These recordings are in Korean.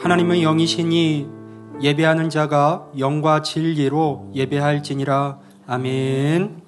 하나님의 영이시니 예배하는 자가 영과 진리로 예배할지니라. 아멘.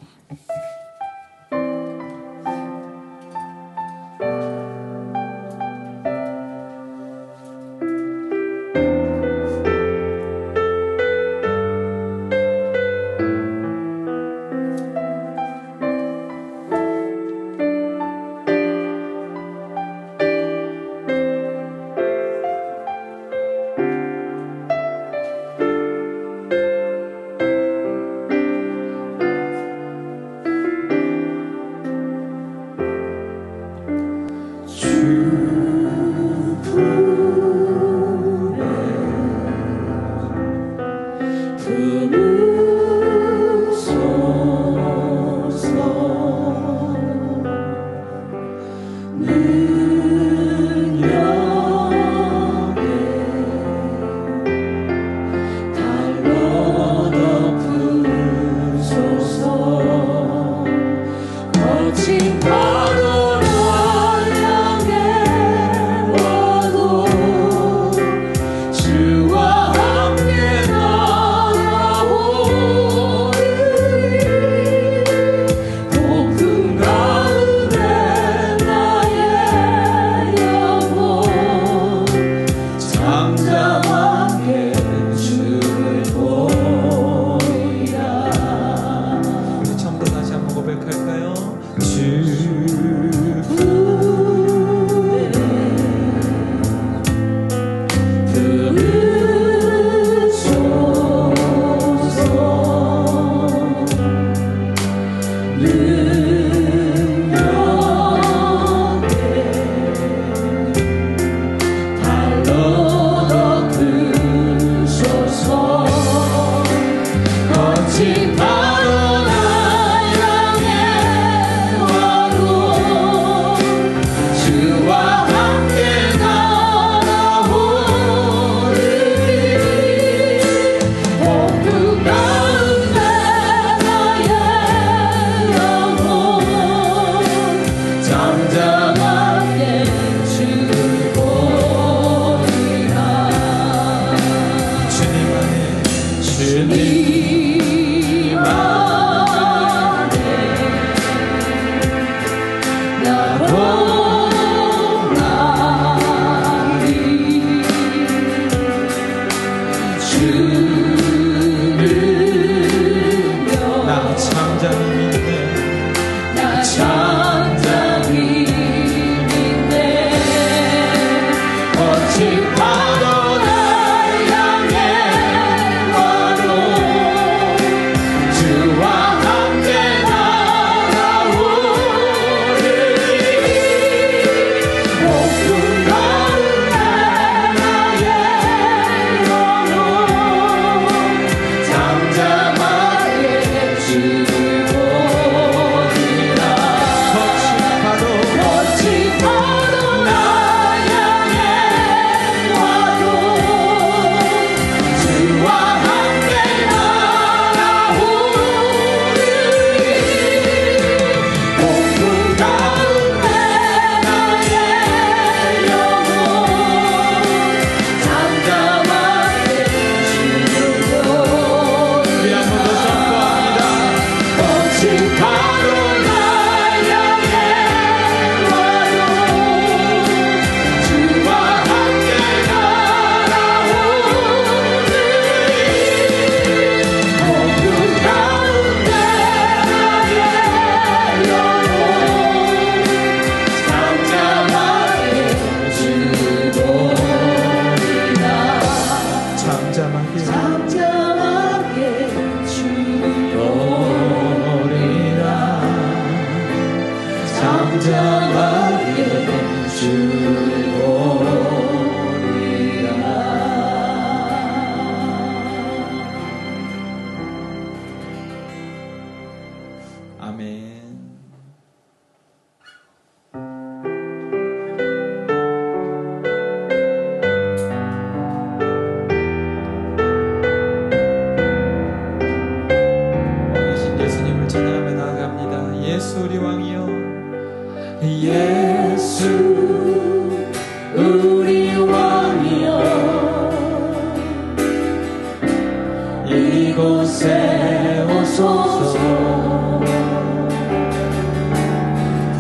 세우소서.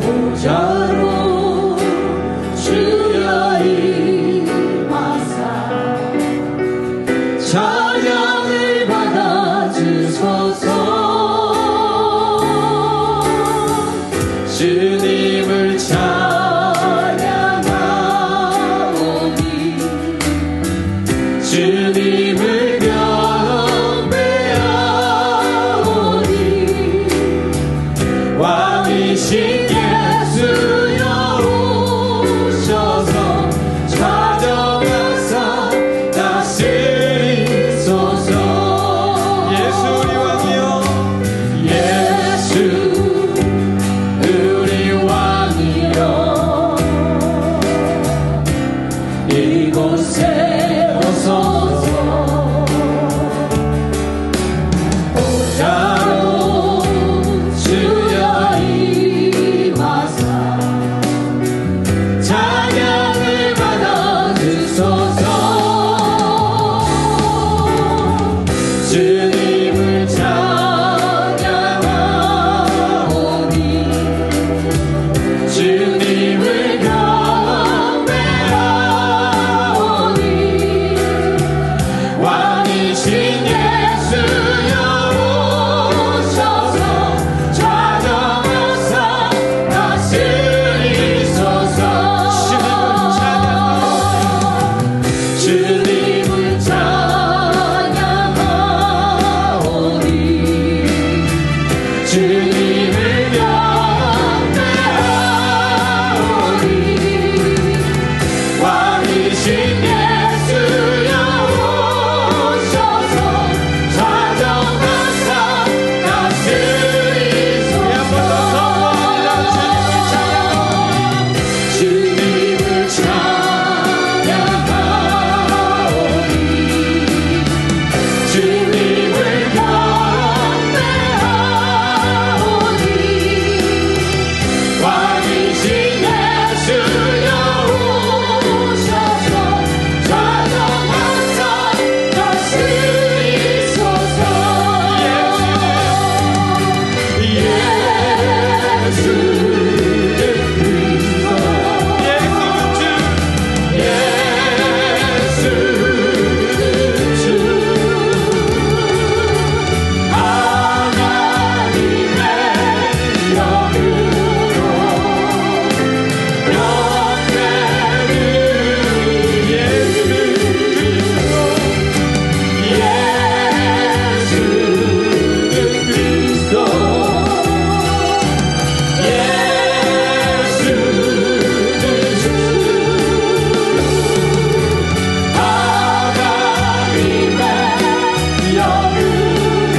보좌로 주여 임하사 찬양을 받아주소서. 주님을 찬양하오니 주님을 경배하오니 왕이신 예수여 오셔서 찾아와서 다스리소서. 예수 우리 왕이여, 예수 우리 왕이여, 이곳에 오소서. 보좌로 주여 임하사 찬양을 받아주소서. 주님을 찬양하오니 주님을 경배하오니 왕이신 예수여 오셔서 찾아와서 다스리소서. 주님을 찬양하오니 주님을 경배하오니 왕이신 예수여 오셔서 찾아와서 다스리소서. 주님을 찬양하오니 주님을 경배하오니 왕이신 예수여 오셔서 찾아와서 다스리소서. 예수 그리스도, 예수 주 하나님의 영으로 영광을 예수 그리스도, 예수 그리스도, 예수 주 하나님의 영으로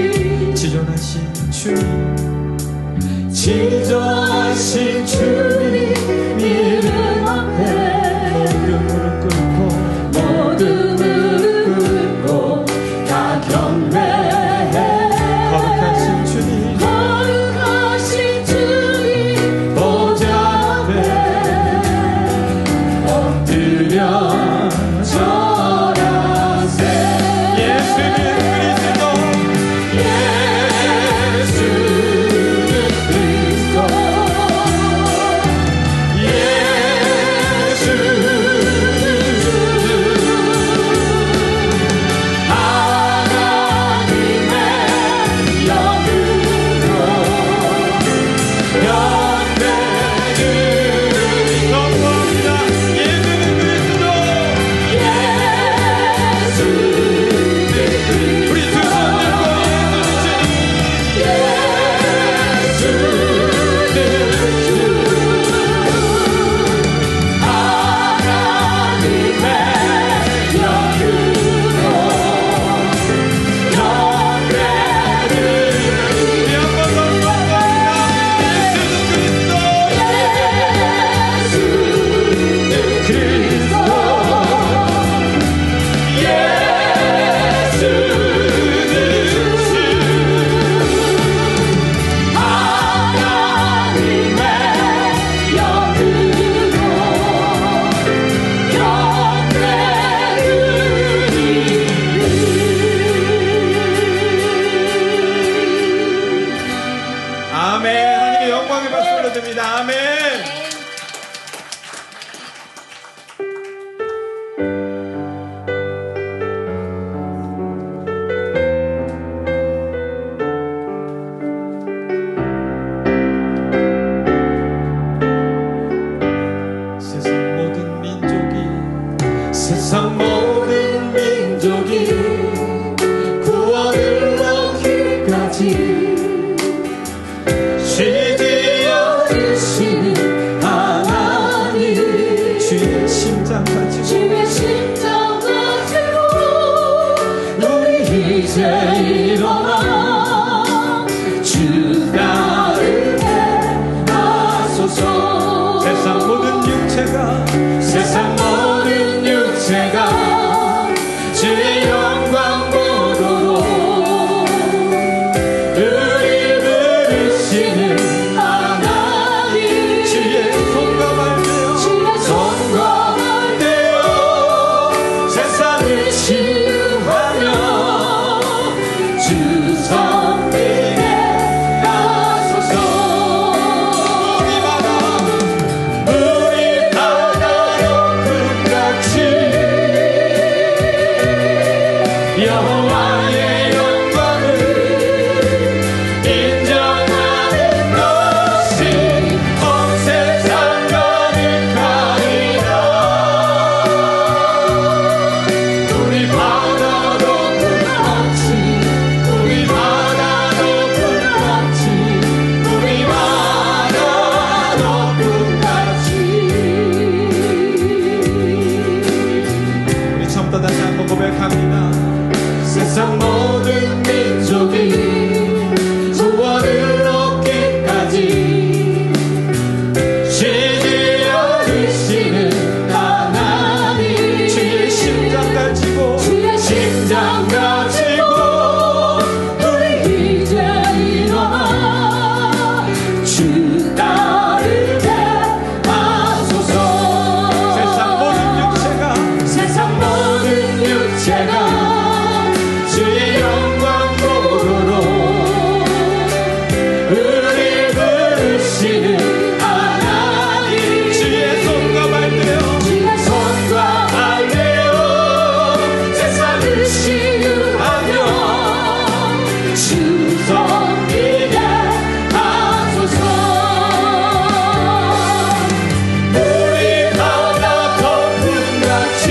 영광을 지존하신 주님, 지존하신 주님 이름 앞에 모두 무릎 꿇고 다 경배해. 거룩하신 주님, 거룩하신 주님 보좌 앞에 엎드려 절하세. 예수 그리스도, 예수 그리스도, 아멘. 하나님의 영광의 박수 올려드립니다. 아멘. 세상 모든 민족이 구원을 얻기까지 쉬지 않으시는 하나님, 주의 심장 가지고 우리 이제 일어나 주 따르게 하소서. 세상 모든 육체가 주의 영광 보도록 우리 부르시는 하나님, 주의 손과 발 되어 세상을 치유하며 주 섬기게 하소서. 우리 바다 높음같이 여호와의 영광을 인정하는 것이 온 세상 가득하리라. 우리 바다 높은 같이, 우리 바다 높은 같이, 우리 바다 높은 같이. 우리 처음부터 다시 한번 고백합니다. 세상 모든 민족이 구원을 얻기까지 쉬지 않으시는 하나님, 주의 심장 가지고 우리 이제 일어나 주 따르게 하소서. 세상 모든 육체가 주의 영광 보도록 우리 부르시는 하나님, 주의 손과 발 되어 세상을 치유하며 주 섬기게 하소서. 우리 바다 덮음같이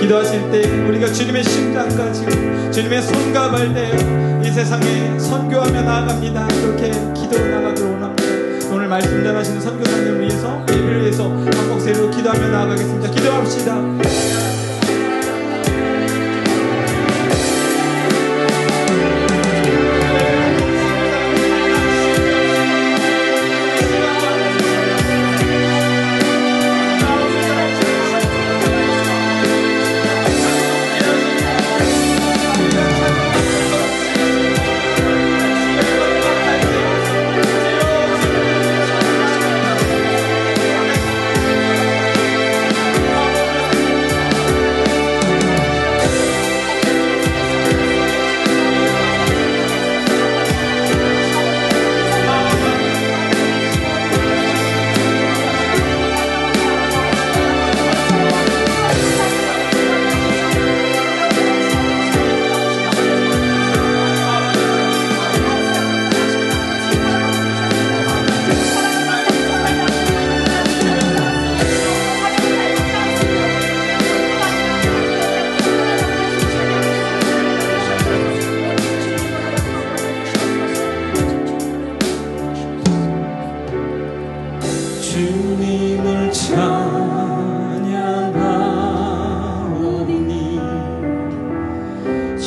기도하실 때 우리가 주님의 심장 가지고 주님의 손과 발 대어 이 세상에 선교하며 나아갑니다. 그렇게 기도로 나가기를 원합니다. 오늘 말씀 전하시는 선교사님을 위해서, 예배를 위해서 한 목소리로 기도하며 나아가겠습니다. 기도합시다.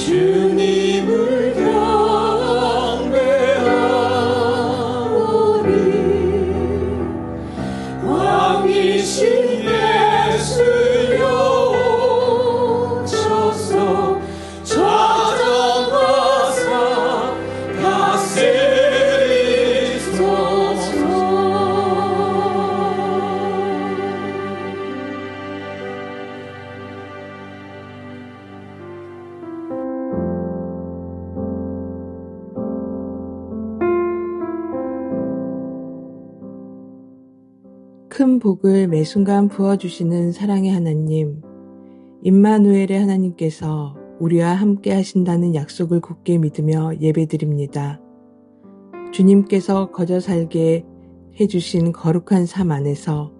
주님을 경배하오니 왕이신 예수여 오셔서 찾아가사 다스리소서. 큰 복을 매 순간 부어주시는 사랑의 하나님, 임마누엘의 하나님께서 우리와 함께 하신다는 약속을 굳게 믿으며 예배드립니다. 주님께서 거저 살게 해주신 거룩한 삶 안에서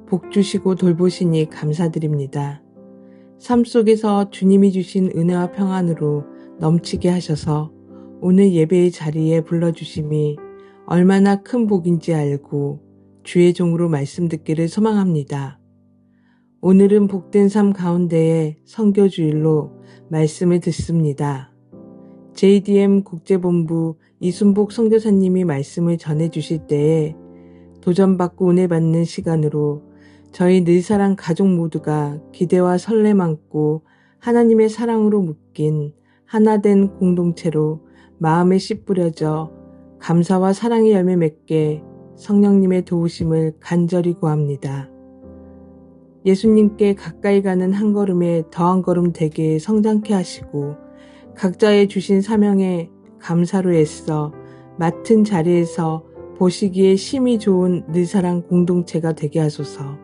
복 주시고 돌보시니 감사드립니다. 삶 속에서 주님이 주신 은혜와 평안으로 넘치게 하셔서 오늘 예배의 자리에 불러주심이 얼마나 큰 복인지 알고 주의 종으로 말씀 듣기를 소망합니다. 오늘은 복된 삶 가운데에 선교주일로 말씀을 듣습니다. JDM 국제본부 이순복 선교사님이 말씀을 전해주실 때에 도전받고 은혜 받는 시간으로 저희 늘사랑 가족 모두가 기대와 설렘 안고 하나님의 사랑으로 묶인 하나된 공동체로 마음에 씨 뿌려져 감사와 사랑의 열매 맺게 성령님의 도우심을 간절히 구합니다. 예수님께 가까이 가는 한 걸음에 더 한 걸음 되게 성장케 하시고 각자의 주신 사명에 감사로 애써 맡은 자리에서 보시기에 심히 좋은 늘사랑 공동체가 되게 하소서.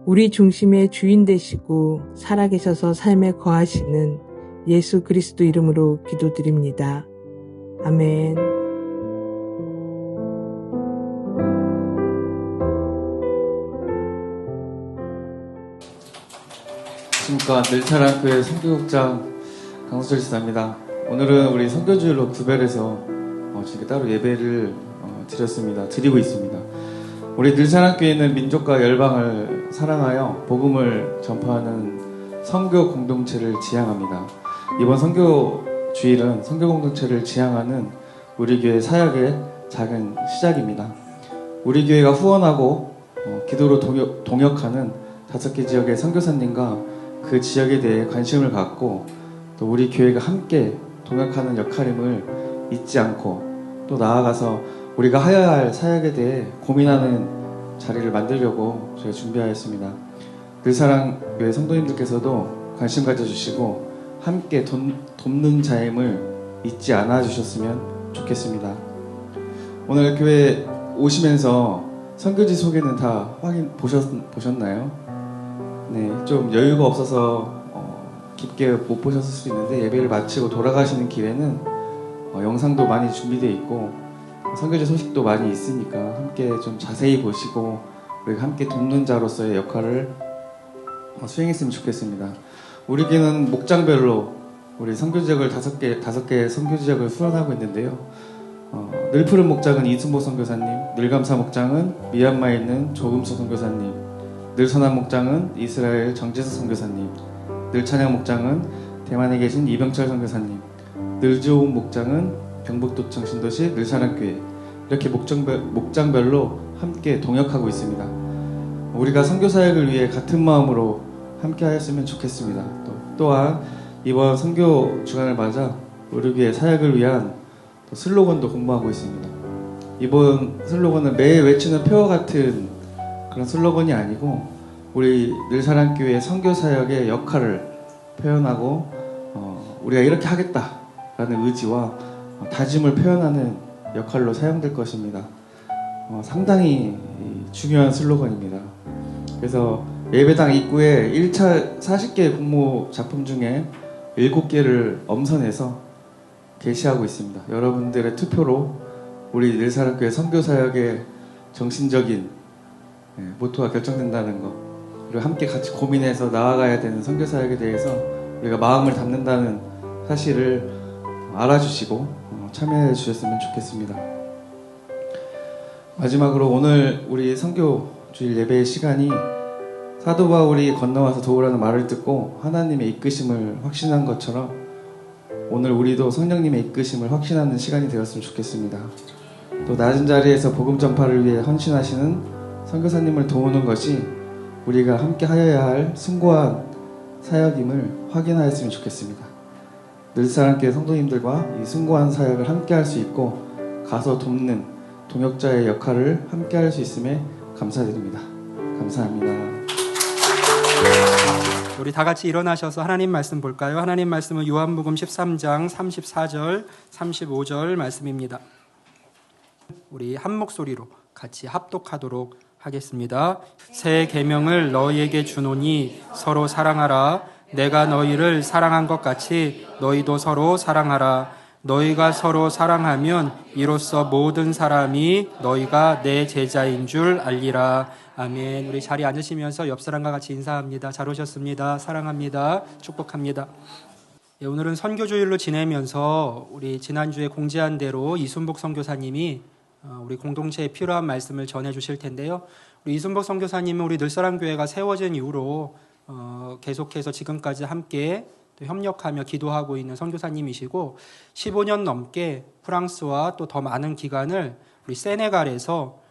우리 중심의 주인 되시고 살아계셔서 삶에 거하시는 예수 그리스도 이름으로 기도드립니다. 아멘. 안녕하십니까. 늘사랑교회 선교국장 강수철 지사입니다. 오늘은 우리 선교주일로 구별해서 저희가 따로 예배를 드리고 있습니다. 우리 늘사랑교회는 민족과 열방을 사랑하여 복음을 전파하는 선교 공동체를 지향합니다. 이번 선교주일은 선교 공동체를 지향하는 우리 교회 사역의 작은 시작입니다. 우리 교회가 후원하고 기도로 동역하는 5개 지역의 선교사님과 그 지역에 대해 관심을 갖고 또 우리 교회가 함께 동역하는 역할임을 잊지 않고 또 나아가서 우리가 해야 할 사역에 대해 고민하는 자리를 만들려고 저희가 준비하였습니다. 늘사랑교회 성도님들께서도 관심 가져주시고 함께 돕는 자임을 잊지 않아 주셨으면 좋겠습니다. 오늘 교회 오시면서 선교지 소개는 다 보셨나요? 네, 좀 여유가 없어서 깊게 못 보셨을 수 있는데 예배를 마치고 돌아가시는 길에는 영상도 많이 준비되어 있고 선교지 소식도 많이 있으니까 함께 좀 자세히 보시고 우리가 함께 돕는 자로서의 역할을 수행했으면 좋겠습니다. 우리 교회는 목장별로 우리 선교지역을 5개 선교지역을 후원하고 있는데요. 늘푸른 목장은 이순복 선교사님, 늘감사 목장은 미얀마에 있는 조금수 선교사님, 늘선한 목장은 이스라엘 정지수 선교사님, 늘찬양 목장은 대만에 계신 이병철 선교사님, 늘좋은 목장은 경북도청 신도시 늘사랑교회, 이렇게 목장별로 함께 동역하고 있습니다. 우리가 선교사역을 위해 같은 마음으로 함께 하였으면 좋겠습니다. 또한 이번 선교 주간을 맞아 우리 교회 사역을 위한 슬로건도 공부하고 있습니다. 이번 슬로건은 매일 외치는 표와 같은 그런 슬로건이 아니고 우리 늘사랑교회 선교사역의 역할을 표현하고 우리가 이렇게 하겠다라는 의지와 다짐을 표현하는 역할로 사용될 것입니다. 상당히 중요한 슬로건입니다. 그래서 예배당 입구에 1차 40개 공모 작품 중에 7개를 엄선해서 게시하고 있습니다. 여러분들의 투표로 우리 늘사랑교회 선교사역의 정신적인 모토가 결정된다는 것, 그리고 함께 같이 고민해서 나아가야 되는 선교사역에 대해서 우리가 마음을 담는다는 사실을 알아주시고 참여해 주셨으면 좋겠습니다. 마지막으로 오늘 우리 선교주일 예배의 시간이 사도 바울이 건너와서 도우라는 말을 듣고 하나님의 이끄심을 확신한 것처럼 오늘 우리도 성령님의 이끄심을 확신하는 시간이 되었으면 좋겠습니다. 또 낮은 자리에서 복음 전파를 위해 헌신하시는 선교사님을 도우는 것이 우리가 함께 하여야 할 숭고한 사역임을 확인하였으면 좋겠습니다. 늘사랑교회 성도님들과 이 숭고한 사역을 함께 할 수 있고 가서 돕는 동역자의 역할을 함께 할 수 있음에 감사드립니다. 감사합니다. 우리 다 같이 일어나셔서 하나님 말씀 볼까요? 하나님 말씀은 요한복음 13장 34절, 35절 말씀입니다. 우리 한 목소리로 같이 합독하도록 하겠습니다. 새 계명을 너희에게 주노니 서로 사랑하라. 내가 너희를 사랑한 것 같이 너희도 서로 사랑하라. 너희가 서로 사랑하면 이로써 모든 사람이 너희가 내 제자인 줄 알리라. 아멘. 우리 자리에 앉으시면서 옆 사람과 같이 인사합니다. 잘 오셨습니다. 사랑합니다. 축복합니다. 예, 오늘은 선교주일로 지내면서 우리 지난주에 공지한 대로 이순복 선교사님이 우리 공동체에 필요한 말씀을 전해주실 텐데요. 우리 이순복 선교사님은 우리 늘사랑교회가 세워진 이후로 계속해서 지금까지 함께 또 협력하며 기도하고 있는 선교사님이시고 15년 넘게 프랑스와 또 더 많은 기간을 우리 세네갈에서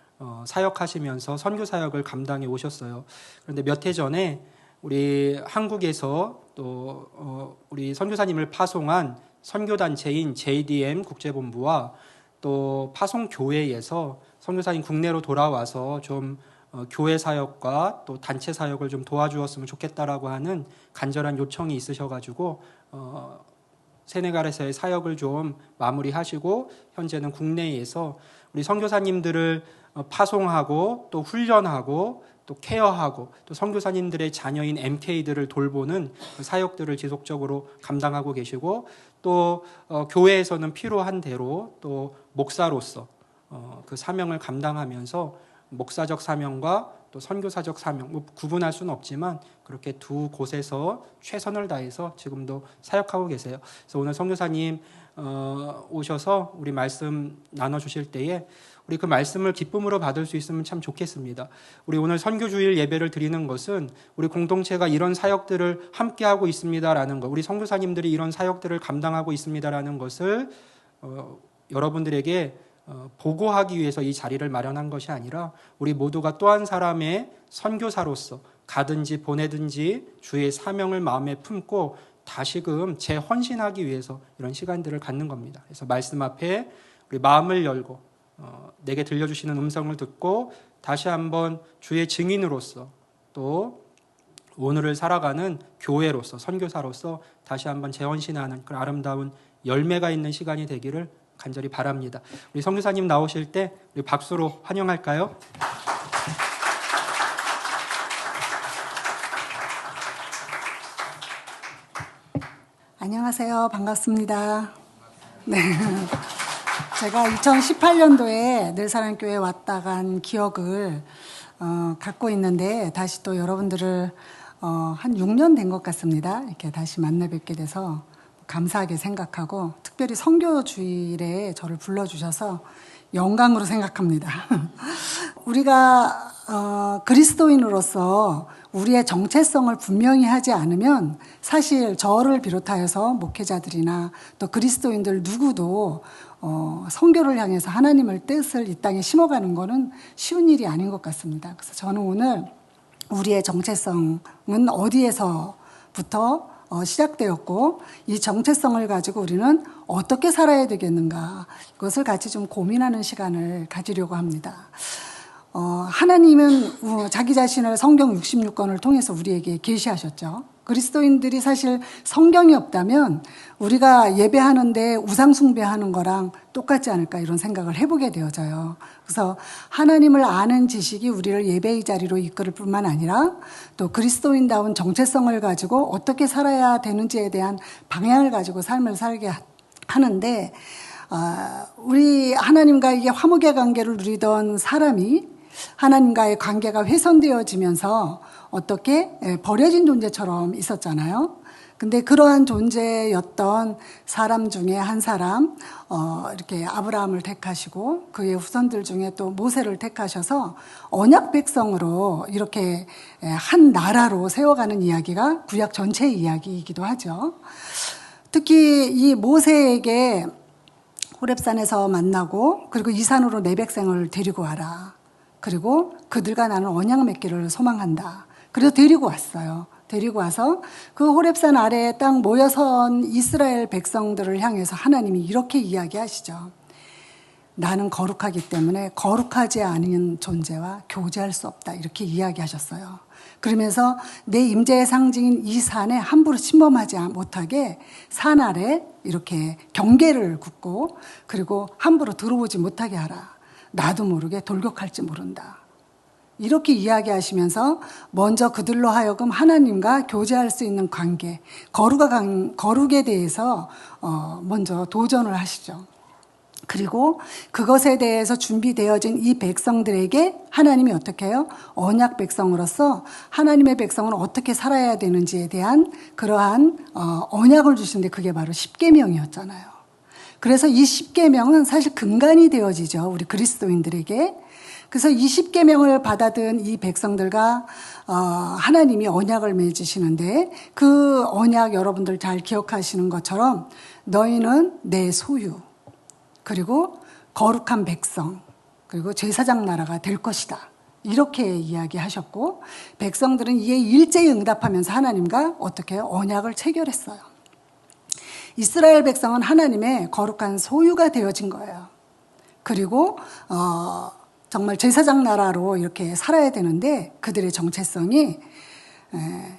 사역하시면서 선교 사역을 감당해 오셨어요. 그런데 몇 해 전에 우리 한국에서 또 우리 선교사님을 파송한 선교단체인 JDM 국제본부와 또 파송교회에서 선교사님 국내로 돌아와서 좀 교회 사역과 또 단체 사역을 좀 도와주었으면 좋겠다라고 하는 간절한 요청이 있으셔가지고 세네갈에서의 사역을 좀 마무리하시고 현재는 국내에서 우리 선교사님들을 파송하고 또 훈련하고 또 케어하고 또 선교사님들의 자녀인 MK들을 돌보는 그 사역들을 지속적으로 감당하고 계시고 또 교회에서는 필요한 대로 또 목사로서 그 사명을 감당하면서 목사적 사명과 또 선교사적 사명 뭐 구분할 수는 없지만 그렇게 두 곳에서 최선을 다해서 지금도 사역하고 계세요. 그래서 오늘 선교사님 오셔서 우리 말씀 나눠주실 때에 우리 그 말씀을 기쁨으로 받을 수 있으면 참 좋겠습니다. 우리 오늘 선교주일 예배를 드리는 것은 우리 공동체가 이런 사역들을 함께하고 있습니다라는 것, 우리 선교사님들이 이런 사역들을 감당하고 있습니다라는 것을 여러분들에게 보고하기 위해서 이 자리를 마련한 것이 아니라 우리 모두가 또 한 사람의 선교사로서 가든지 보내든지 주의 사명을 마음에 품고 다시금 재헌신하기 위해서 이런 시간들을 갖는 겁니다. 그래서 말씀 앞에 우리 마음을 열고 내게 들려주시는 음성을 듣고 다시 한번 주의 증인으로서 또 오늘을 살아가는 교회로서 선교사로서 다시 한번 재헌신하는 그런 아름다운 열매가 있는 시간이 되기를 간절히 바랍니다. 우리 선교사님 나오실 때 우리 박수로 환영할까요? 안녕하세요. 반갑습니다. 네. 제가 2018년도에 늘사랑교회에 왔다 간 기억을 갖고 있는데 다시 또 여러분들을 한 6년 된 것 같습니다. 이렇게 다시 만나 뵙게 돼서 감사하게 생각하고 특별히 선교주일에 저를 불러주셔서 영광으로 생각합니다. 우리가 그리스도인으로서 우리의 정체성을 분명히 하지 않으면 사실 저를 비롯하여서 목회자들이나 또 그리스도인들 누구도 선교를 향해서 하나님의 뜻을 이 땅에 심어가는 것은 쉬운 일이 아닌 것 같습니다. 그래서 저는 오늘 우리의 정체성은 어디에서부터 시작되었고 이 정체성을 가지고 우리는 어떻게 살아야 되겠는가 이것을 같이 좀 고민하는 시간을 가지려고 합니다. 하나님은 자기 자신을 성경 66권을 통해서 우리에게 계시하셨죠. 그리스도인들이 사실 성경이 없다면 우리가 예배하는데 우상 숭배하는 거랑 똑같지 않을까 이런 생각을 해보게 되어져요. 그래서 하나님을 아는 지식이 우리를 예배의 자리로 이끌을 뿐만 아니라 또 그리스도인다운 정체성을 가지고 어떻게 살아야 되는지에 대한 방향을 가지고 삶을 살게 하는데 우리 하나님과 이게 화목의 관계를 누리던 사람이 하나님과의 관계가 훼손되어지면서 어떻게 버려진 존재처럼 있었잖아요. 근데 그러한 존재였던 사람 중에 한 사람, 이렇게 아브라함을 택하시고 그의 후손들 중에 또 모세를 택하셔서 언약 백성으로 이렇게 한 나라로 세워가는 이야기가 구약 전체의 이야기이기도 하죠. 특히 이 모세에게 호렙산에서 만나고 그리고 이 산으로 내 백성을 데리고 와라. 그리고 그들과 나는 언약 맺기를 소망한다. 그래서 데리고 왔어요. 데리고 와서 그 호렙산 아래에 딱 모여선 이스라엘 백성들을 향해서 하나님이 이렇게 이야기하시죠. 나는 거룩하기 때문에 거룩하지 않은 존재와 교제할 수 없다. 이렇게 이야기하셨어요. 그러면서 내 임재의 상징인 이 산에 함부로 침범하지 못하게 산 아래 이렇게 경계를 긋고 그리고 함부로 들어오지 못하게 하라. 나도 모르게 돌격할지 모른다. 이렇게 이야기하시면서 먼저 그들로 하여금 하나님과 교제할 수 있는 관계, 거룩에 대해서 먼저 도전을 하시죠. 그리고 그것에 대해서 준비되어진 이 백성들에게 하나님이 어떻게 해요? 언약 백성으로서 하나님의 백성은 어떻게 살아야 되는지에 대한 그러한 언약을 주시는데 그게 바로 십계명이었잖아요. 그래서 이 십계명은 사실 근간이 되어지죠. 우리 그리스도인들에게. 그래서 이 십계명을 받아든 이 백성들과 하나님이 언약을 맺으시는데 그 언약 여러분들 잘 기억하시는 것처럼 너희는 내 소유 그리고 거룩한 백성 그리고 제사장 나라가 될 것이다. 이렇게 이야기하셨고 백성들은 이에 일제히 응답하면서 하나님과 어떻게 언약을 체결했어요. 이스라엘 백성은 하나님의 거룩한 소유가 되어진 거예요. 그리고 정말 제사장 나라로 이렇게 살아야 되는데 그들의 정체성이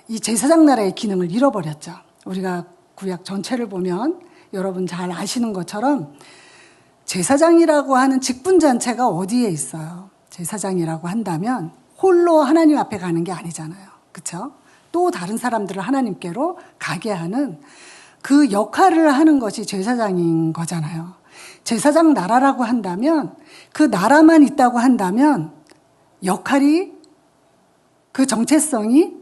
이 제사장 나라의 기능을 잃어버렸죠. 우리가 구약 전체를 보면 여러분 잘 아시는 것처럼 제사장이라고 하는 직분 자체가 어디에 있어요? 제사장이라고 한다면 홀로 하나님 앞에 가는 게 아니잖아요. 그렇죠? 또 다른 사람들을 하나님께로 가게 하는 그 역할을 하는 것이 제사장인 거잖아요. 제사장 나라라고 한다면 그 나라만 있다고 한다면 역할이 그 정체성이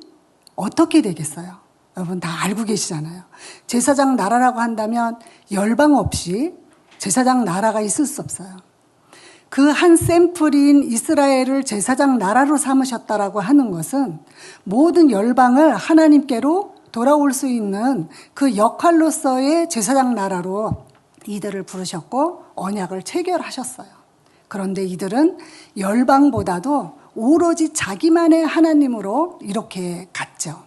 어떻게 되겠어요? 여러분 다 알고 계시잖아요. 제사장 나라라고 한다면 열방 없이 제사장 나라가 있을 수 없어요. 그 한 샘플인 이스라엘을 제사장 나라로 삼으셨다라고 하는 것은 모든 열방을 하나님께로 돌아올 수 있는 그 역할로서의 제사장 나라로 이들을 부르셨고 언약을 체결하셨어요. 그런데 이들은 열방보다도 오로지 자기만의 하나님으로 이렇게 갔죠.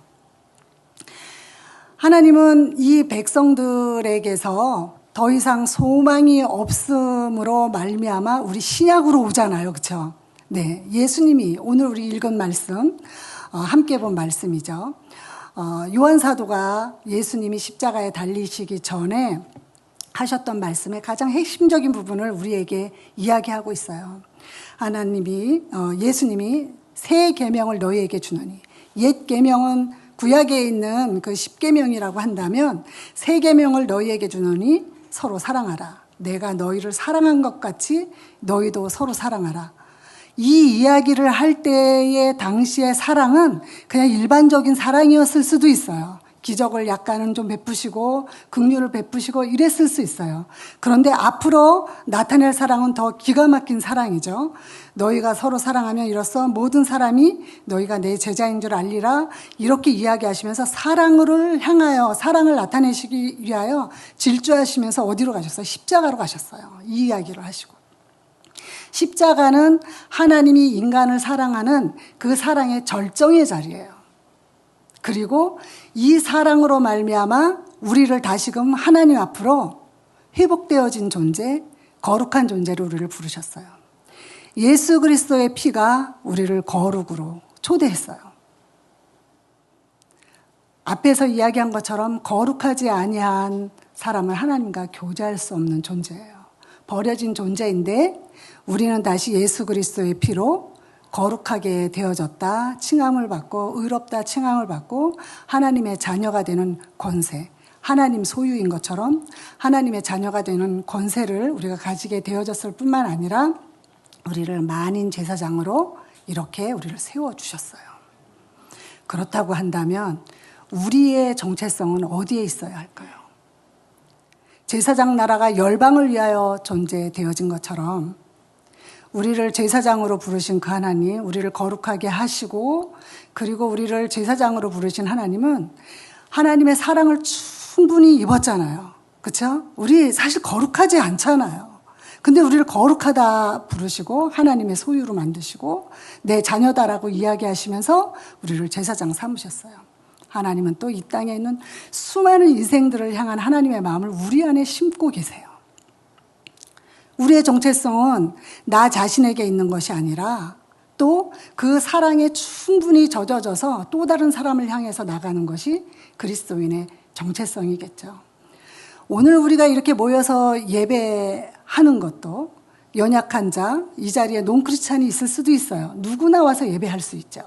하나님은 이 백성들에게서 더 이상 소망이 없음으로 말미암아 우리 신약으로 오잖아요. 그렇죠? 네, 예수님이 오늘 우리 읽은 말씀 함께 본 말씀이죠. 요한 사도가 예수님이 십자가에 달리시기 전에 하셨던 말씀의 가장 핵심적인 부분을 우리에게 이야기하고 있어요. 예수님이 새 계명을 너희에게 주노니 옛 계명은 구약에 있는 그 십계명이라고 한다면 새 계명을 너희에게 주노니 서로 사랑하라. 내가 너희를 사랑한 것 같이 너희도 서로 사랑하라. 이 이야기를 할 때의 당시의 사랑은 그냥 일반적인 사랑이었을 수도 있어요. 기적을 약간은 좀 베푸시고 긍휼을 베푸시고 이랬을 수 있어요. 그런데 앞으로 나타낼 사랑은 더 기가 막힌 사랑이죠. 너희가 서로 사랑하면 이로써 모든 사람이 너희가 내 제자인 줄 알리라. 이렇게 이야기하시면서 사랑을 향하여 사랑을 나타내시기 위하여 질주하시면서 어디로 가셨어요? 십자가로 가셨어요. 이 이야기를 하시고. 십자가는 하나님이 인간을 사랑하는 그 사랑의 절정의 자리예요. 그리고 이 사랑으로 말미암아 우리를 다시금 하나님 앞으로 회복되어진 존재, 거룩한 존재로 우리를 부르셨어요. 예수 그리스도의 피가 우리를 거룩으로 초대했어요. 앞에서 이야기한 것처럼 거룩하지 아니한 사람을 하나님과 교제할 수 없는 존재예요. 버려진 존재인데 우리는 다시 예수 그리스도의 피로 거룩하게 되어졌다, 칭함을 받고 의롭다 칭함을 받고 하나님의 자녀가 되는 권세, 하나님 소유인 것처럼 하나님의 자녀가 되는 권세를 우리가 가지게 되어졌을 뿐만 아니라 우리를 만인 제사장으로 이렇게 우리를 세워주셨어요. 그렇다고 한다면 우리의 정체성은 어디에 있어야 할까요? 제사장 나라가 열방을 위하여 존재되어진 것처럼 우리를 제사장으로 부르신 그 하나님, 우리를 거룩하게 하시고 그리고 우리를 제사장으로 부르신 하나님은 하나님의 사랑을 충분히 입었잖아요. 그렇죠? 우리 사실 거룩하지 않잖아요. 근데 우리를 거룩하다 부르시고 하나님의 소유로 만드시고 내 자녀다라고 이야기하시면서 우리를 제사장 삼으셨어요. 하나님은 또 이 땅에 있는 수많은 인생들을 향한 하나님의 마음을 우리 안에 심고 계세요. 우리의 정체성은 나 자신에게 있는 것이 아니라 또 그 사랑에 충분히 젖어져서 또 다른 사람을 향해서 나가는 것이 그리스도인의 정체성이겠죠. 오늘 우리가 이렇게 모여서 예배하는 것도 연약한 자, 이 자리에 논크리스찬이 있을 수도 있어요. 누구나 와서 예배할 수 있죠.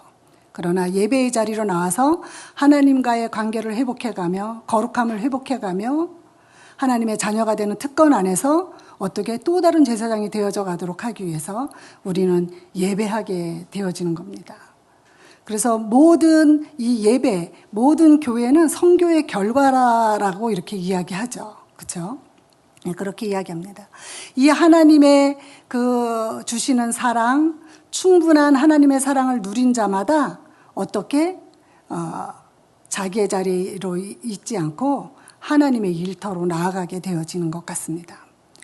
그러나 예배의 자리로 나와서 하나님과의 관계를 회복해가며 거룩함을 회복해가며 하나님의 자녀가 되는 특권 안에서 어떻게 또 다른 제사장이 되어져 가도록 하기 위해서 우리는 예배하게 되어지는 겁니다. 그래서 모든 이 예배, 모든 교회는 선교의 결과라고 이렇게 이야기하죠. 그렇죠? 네, 그렇게 이야기합니다. 이 하나님의 그 주시는 사랑, 충분한 하나님의 사랑을 누린 자마다 어떻게 자기의 자리로 있지 않고 하나님의 일터로 나아가게 되어지는 것 같습니다.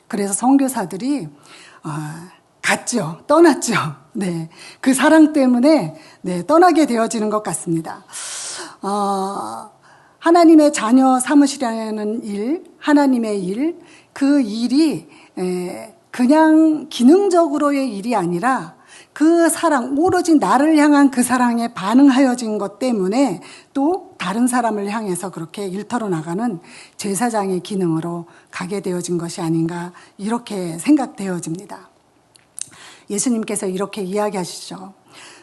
그래서 선교사들이 갔죠. 떠났죠. 네. 그 사랑 때문에 네, 떠나게 되어지는 것 같습니다. 하나님의 자녀 삼으시려는 일, 하나님의 일, 그 일이 그냥 기능적으로의 일이 아니라 그 사랑, 오로지 나를 향한 그 사랑에 반응하여진 것 때문에 또 다른 사람을 향해서 그렇게 일터로 나가는 제사장의 기능으로 가게 되어진 것이 아닌가 이렇게 생각되어집니다. 예수님께서 이렇게 이야기하시죠.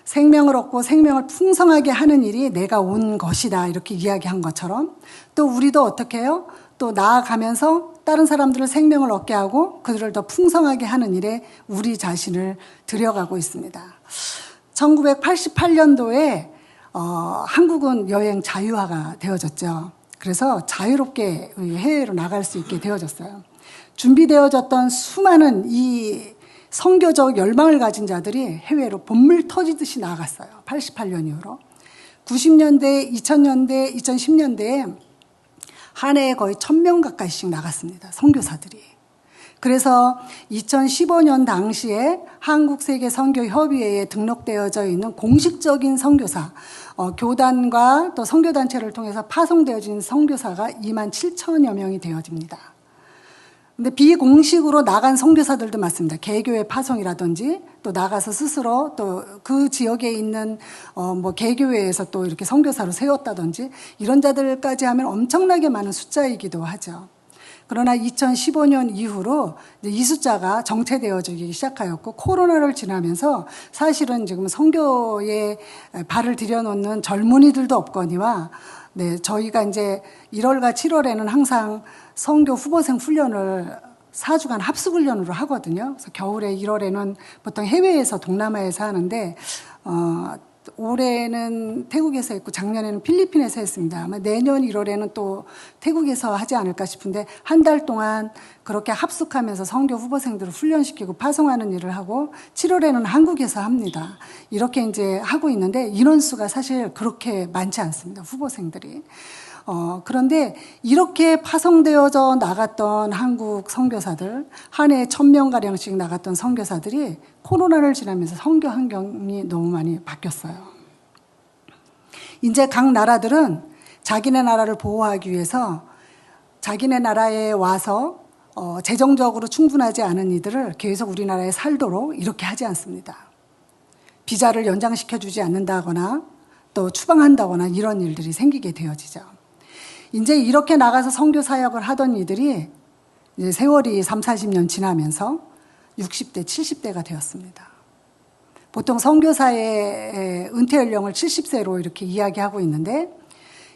생명을 얻고 생명을 풍성하게 하는 일이 내가 온 것이다 이렇게 이야기한 것처럼 또 우리도 어떻게 해요? 또 나아가면서 다른 사람들을 생명을 얻게 하고 그들을 더 풍성하게 하는 일에 우리 자신을 들여가고 있습니다. 1988년도에 한국은 여행 자유화가 되어졌죠. 그래서 자유롭게 해외로 나갈 수 있게 되어졌어요. 준비되어졌던 수많은 이 선교적 열망을 가진 자들이 해외로 본물 터지듯이 나갔어요. 88년 이후로. 90년대, 2000년대, 2010년대에 한 해에 거의 1000명 가까이씩 나갔습니다. 선교사들이. 그래서 2015년 당시에 한국세계선교협의회에 등록되어져 있는 공식적인 선교사, 교단과 또 선교단체를 통해서 파송되어진 선교사가 27,000여 명이 되어집니다. 근데 비공식으로 나간 선교사들도 많습니다. 개교의 파송이라든지 또 나가서 스스로 또 그 지역에 있는 뭐 개교회에서 또 이렇게 선교사로 세웠다든지 이런 자들까지 하면 엄청나게 많은 숫자이기도 하죠. 그러나 2015년 이후로 이 숫자가 정체되어지기 시작하였고 코로나를 지나면서 사실은 지금 선교에 발을 들여놓는 젊은이들도 없거니와 네, 저희가 이제 1월과 7월에는 항상 선교 후보생 훈련을 4주간 합숙훈련으로 하거든요. 그래서 겨울에 1월에는 보통 해외에서 동남아에서 하는데 올해는 태국에서 했고 작년에는 필리핀에서 했습니다. 아마 내년 1월에는 또 태국에서 하지 않을까 싶은데 한 달 동안 그렇게 합숙하면서 선교 후보생들을 훈련시키고 파송하는 일을 하고 7월에는 한국에서 합니다. 이렇게 이제 하고 있는데 인원수가 사실 그렇게 많지 않습니다. 후보생들이. 그런데 이렇게 파송되어져 나갔던 한국 선교사들, 한 해에 1000명가량씩 나갔던 선교사들이 코로나를 지나면서 선교 환경이 너무 많이 바뀌었어요. 이제 각 나라들은 자기네 나라를 보호하기 위해서 자기네 나라에 와서 재정적으로 충분하지 않은 이들을 계속 우리나라에 살도록 이렇게 하지 않습니다. 비자를 연장시켜주지 않는다거나 또 추방한다거나 이런 일들이 생기게 되어지죠. 이제 이렇게 나가서 선교 사역을 하던 이들이 이제 세월이 30-40년 지나면서 60대, 70대가 되었습니다. 보통 선교사의 은퇴 연령을 70세로 이렇게 이야기하고 있는데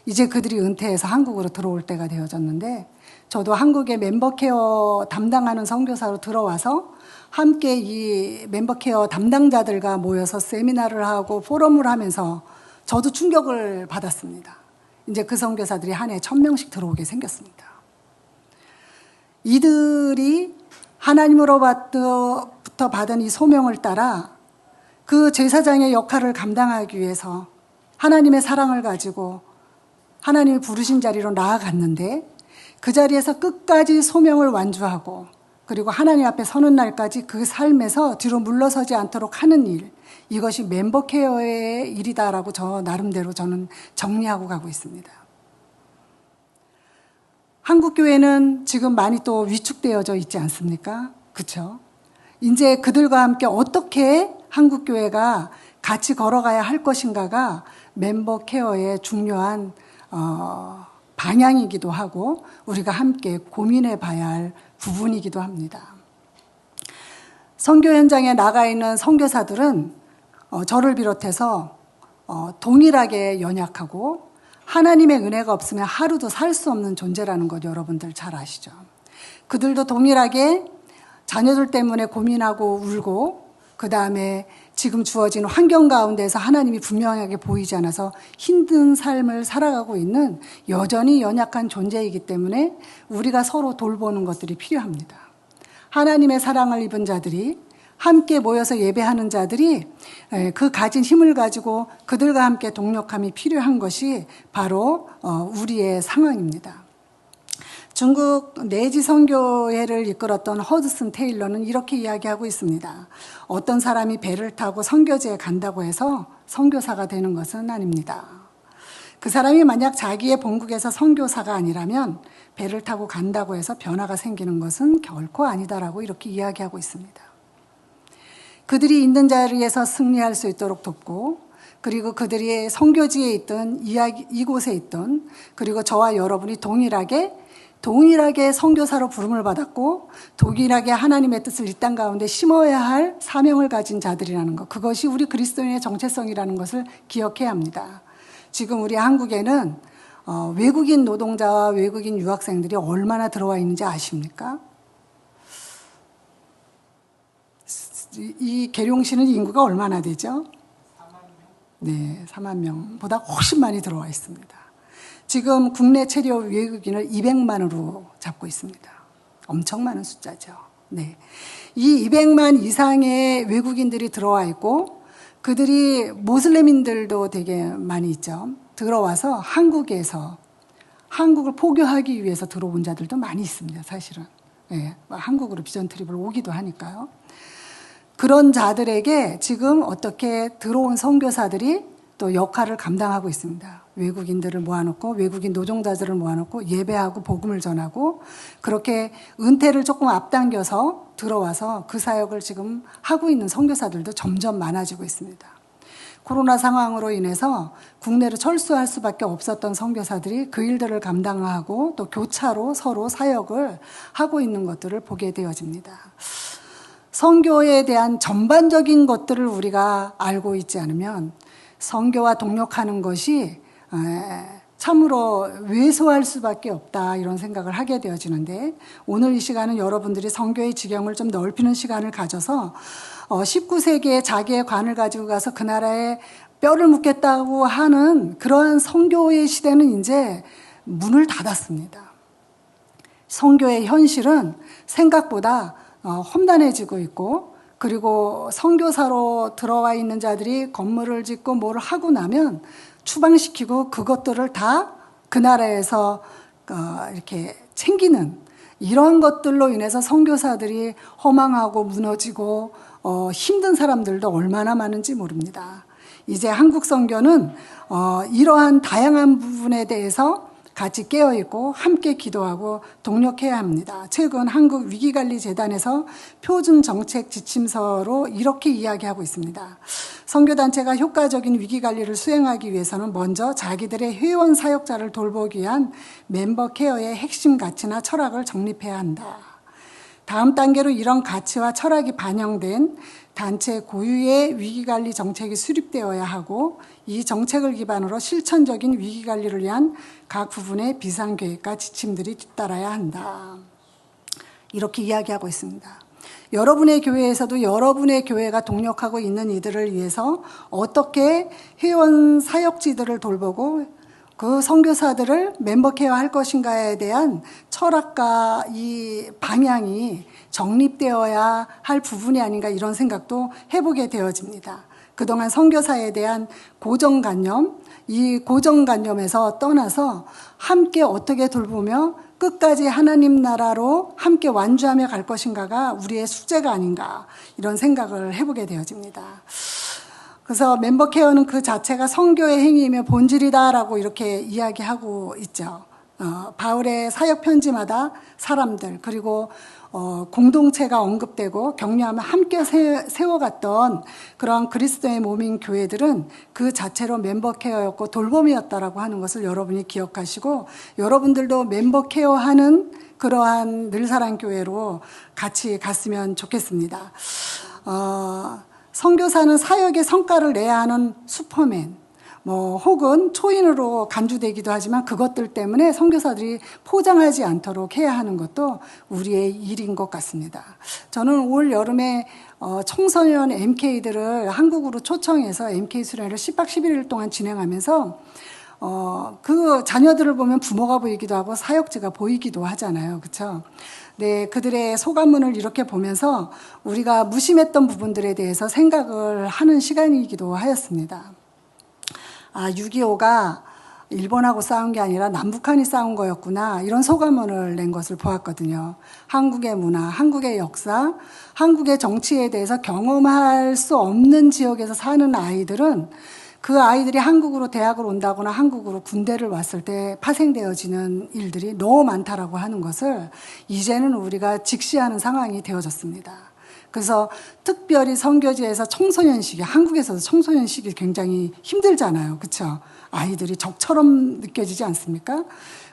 이제 그들이 은퇴해서 한국으로 들어올 때가 되어졌는데 저도 한국의 멤버케어 담당하는 선교사로 들어와서 함께 이 멤버케어 담당자들과 모여서 세미나를 하고 포럼을 하면서 저도 충격을 받았습니다. 이제 그 선교사들이 한 해에 1000명씩 들어오게 생겼습니다. 이들이 하나님으로부터 받은 이 소명을 따라 그 제사장의 역할을 감당하기 위해서 하나님의 사랑을 가지고 하나님이 부르신 자리로 나아갔는데 그 자리에서 끝까지 소명을 완주하고 그리고 하나님 앞에 서는 날까지 그 삶에서 뒤로 물러서지 않도록 하는 일, 이것이 멤버 케어의 일이다라고 저 나름대로 저는 정리하고 가고 있습니다. 한국 교회는 지금 많이 또 위축되어져 있지 않습니까? 그렇죠? 이제 그들과 함께 어떻게 한국 교회가 같이 걸어가야 할 것인가가 멤버 케어의 중요한 방향이기도 하고 우리가 함께 고민해 봐야 할 부분이기도 합니다. 선교 현장에 나가 있는 선교사들은 저를 비롯해서 동일하게 연약하고 하나님의 은혜가 없으면 하루도 살 수 없는 존재라는 것 여러분들 잘 아시죠? 그들도 동일하게 자녀들 때문에 고민하고 울고 그 다음에 지금 주어진 환경 가운데서 하나님이 분명하게 보이지 않아서 힘든 삶을 살아가고 있는 여전히 연약한 존재이기 때문에 우리가 서로 돌보는 것들이 필요합니다. 하나님의 사랑을 입은 자들이 함께 모여서 예배하는 자들이 그 가진 힘을 가지고 그들과 함께 동력함이 필요한 것이 바로 우리의 상황입니다. 중국 내지 선교회를 이끌었던 허드슨 테일러는 이렇게 이야기하고 있습니다. 어떤 사람이 배를 타고 선교지에 간다고 해서 선교사가 되는 것은 아닙니다. 그 사람이 만약 자기의 본국에서 선교사가 아니라면 배를 타고 간다고 해서 변화가 생기는 것은 결코 아니다라고 이렇게 이야기하고 있습니다. 그들이 있는 자리에서 승리할 수 있도록 돕고 그리고 그들이 선교지에 있던 이곳에 있던 그리고 저와 여러분이 동일하게 선교사로 부름을 받았고 동일하게 하나님의 뜻을 이 땅 가운데 심어야 할 사명을 가진 자들이라는 것, 그것이 우리 그리스도인의 정체성이라는 것을 기억해야 합니다. 지금 우리 한국에는 외국인 노동자와 외국인 유학생들이 얼마나 들어와 있는지 아십니까? 이 계룡시는 인구가 얼마나 되죠? 4만 명. 네, 4만 명보다 훨씬 많이 들어와 있습니다. 지금 국내 체류 외국인을 200만으로 잡고 있습니다. 엄청 많은 숫자죠. 네. 이 200만 이상의 외국인들이 들어와 있고 그들이 모슬렘인들도 되게 많이 있죠. 들어와서 한국에서 한국을 포교하기 위해서 들어온 자들도 많이 있습니다. 사실은. 네. 한국으로 비전 트립을 오기도 하니까요. 그런 자들에게 지금 어떻게 들어온 선교사들이 또 역할을 감당하고 있습니다. 외국인들을 모아놓고 외국인 노동자들을 모아놓고 예배하고 복음을 전하고 그렇게 은퇴를 조금 앞당겨서 들어와서 그 사역을 지금 하고 있는 선교사들도 점점 많아지고 있습니다. 코로나 상황으로 인해서 국내로 철수할 수밖에 없었던 선교사들이 그 일들을 감당하고 또 교차로 서로 사역을 하고 있는 것들을 보게 되어집니다. 선교에 대한 전반적인 것들을 우리가 알고 있지 않으면 선교와 동력하는 것이 참으로 왜소할 수밖에 없다 이런 생각을 하게 되어지는데 오늘 이 시간은 여러분들이 선교의 지경을 좀 넓히는 시간을 가져서 19세기에 자기의 관을 가지고 가서 그 나라에 뼈를 묻겠다고 하는 그러한 선교의 시대는 이제 문을 닫았습니다. 선교의 현실은 생각보다 험난해지고 있고 그리고 선교사로 들어와 있는 자들이 건물을 짓고 뭐를 하고 나면 추방시키고 그것들을 다 그 나라에서 이렇게 챙기는 이런 것들로 인해서 선교사들이 허망하고 무너지고 힘든 사람들도 얼마나 많은지 모릅니다. 이제 한국 선교는 이러한 다양한 부분에 대해서 같이 깨어있고 함께 기도하고 동력해야 합니다. 최근 한국위기관리재단에서 표준정책 지침서로 이렇게 이야기하고 있습니다. 선교단체가 효과적인 위기관리를 수행하기 위해서는 먼저 자기들의 회원 사역자를 돌보기 위한 멤버 케어의 핵심 가치나 철학을 정립해야 한다. 다음 단계로 이런 가치와 철학이 반영된 단체 고유의 위기관리 정책이 수립되어야 하고 이 정책을 기반으로 실천적인 위기관리를 위한 각 부분의 비상계획과 지침들이 뒤따라야 한다. 이렇게 이야기하고 있습니다. 여러분의 교회에서도 여러분의 교회가 동력하고 있는 이들을 위해서 어떻게 회원 사역지들을 돌보고 그 선교사들을 멤버 케어할 것인가에 대한 철학과 이 방향이 정립되어야 할 부분이 아닌가 이런 생각도 해보게 되어집니다. 그동안 선교사에 대한 고정관념, 이 고정관념에서 떠나서 함께 어떻게 돌보며 끝까지 하나님 나라로 함께 완주하며 갈 것인가가 우리의 숙제가 아닌가 이런 생각을 해보게 되어집니다. 그래서 멤버 케어는 그 자체가 선교의 행위이며 본질이다라고 이렇게 이야기하고 있죠. 바울의 사역 편지마다 사람들 그리고 공동체가 언급되고 격려하며 함께 세워갔던 그런 그리스도의 몸인 교회들은 그 자체로 멤버 케어였고 돌봄이었다라고 하는 것을 여러분이 기억하시고 여러분들도 멤버 케어하는 그러한 늘사랑교회로 같이 갔으면 좋겠습니다. 선교사는 사역의 성과를 내야 하는 슈퍼맨 혹은 초인으로 간주되기도 하지만 그것들 때문에 선교사들이 포장하지 않도록 해야 하는 것도 우리의 일인 것 같습니다. 저는 올 여름에 청소년 MK들을 한국으로 초청해서 MK 수련회를 10박 11일 동안 진행하면서 그 자녀들을 보면 부모가 보이기도 하고 사역지가 보이기도 하잖아요. 그렇죠? 네, 그들의 소감문을 이렇게 보면서 우리가 무심했던 부분들에 대해서 생각을 하는 시간이기도 하였습니다. 6.25가 일본하고 싸운 게 아니라 남북한이 싸운 거였구나 이런 소감문을 낸 것을 보았거든요. 한국의 문화, 한국의 역사, 한국의 정치에 대해서 경험할 수 없는 지역에서 사는 아이들은 그 아이들이 한국으로 대학을 온다거나 한국으로 군대를 왔을 때 파생되어지는 일들이 너무 많다라고 하는 것을 이제는 우리가 직시하는 상황이 되어졌습니다. 그래서 특별히 선교지에서 청소년 시기, 한국에서도 청소년 시기 굉장히 힘들잖아요. 그렇죠? 아이들이 적처럼 느껴지지 않습니까?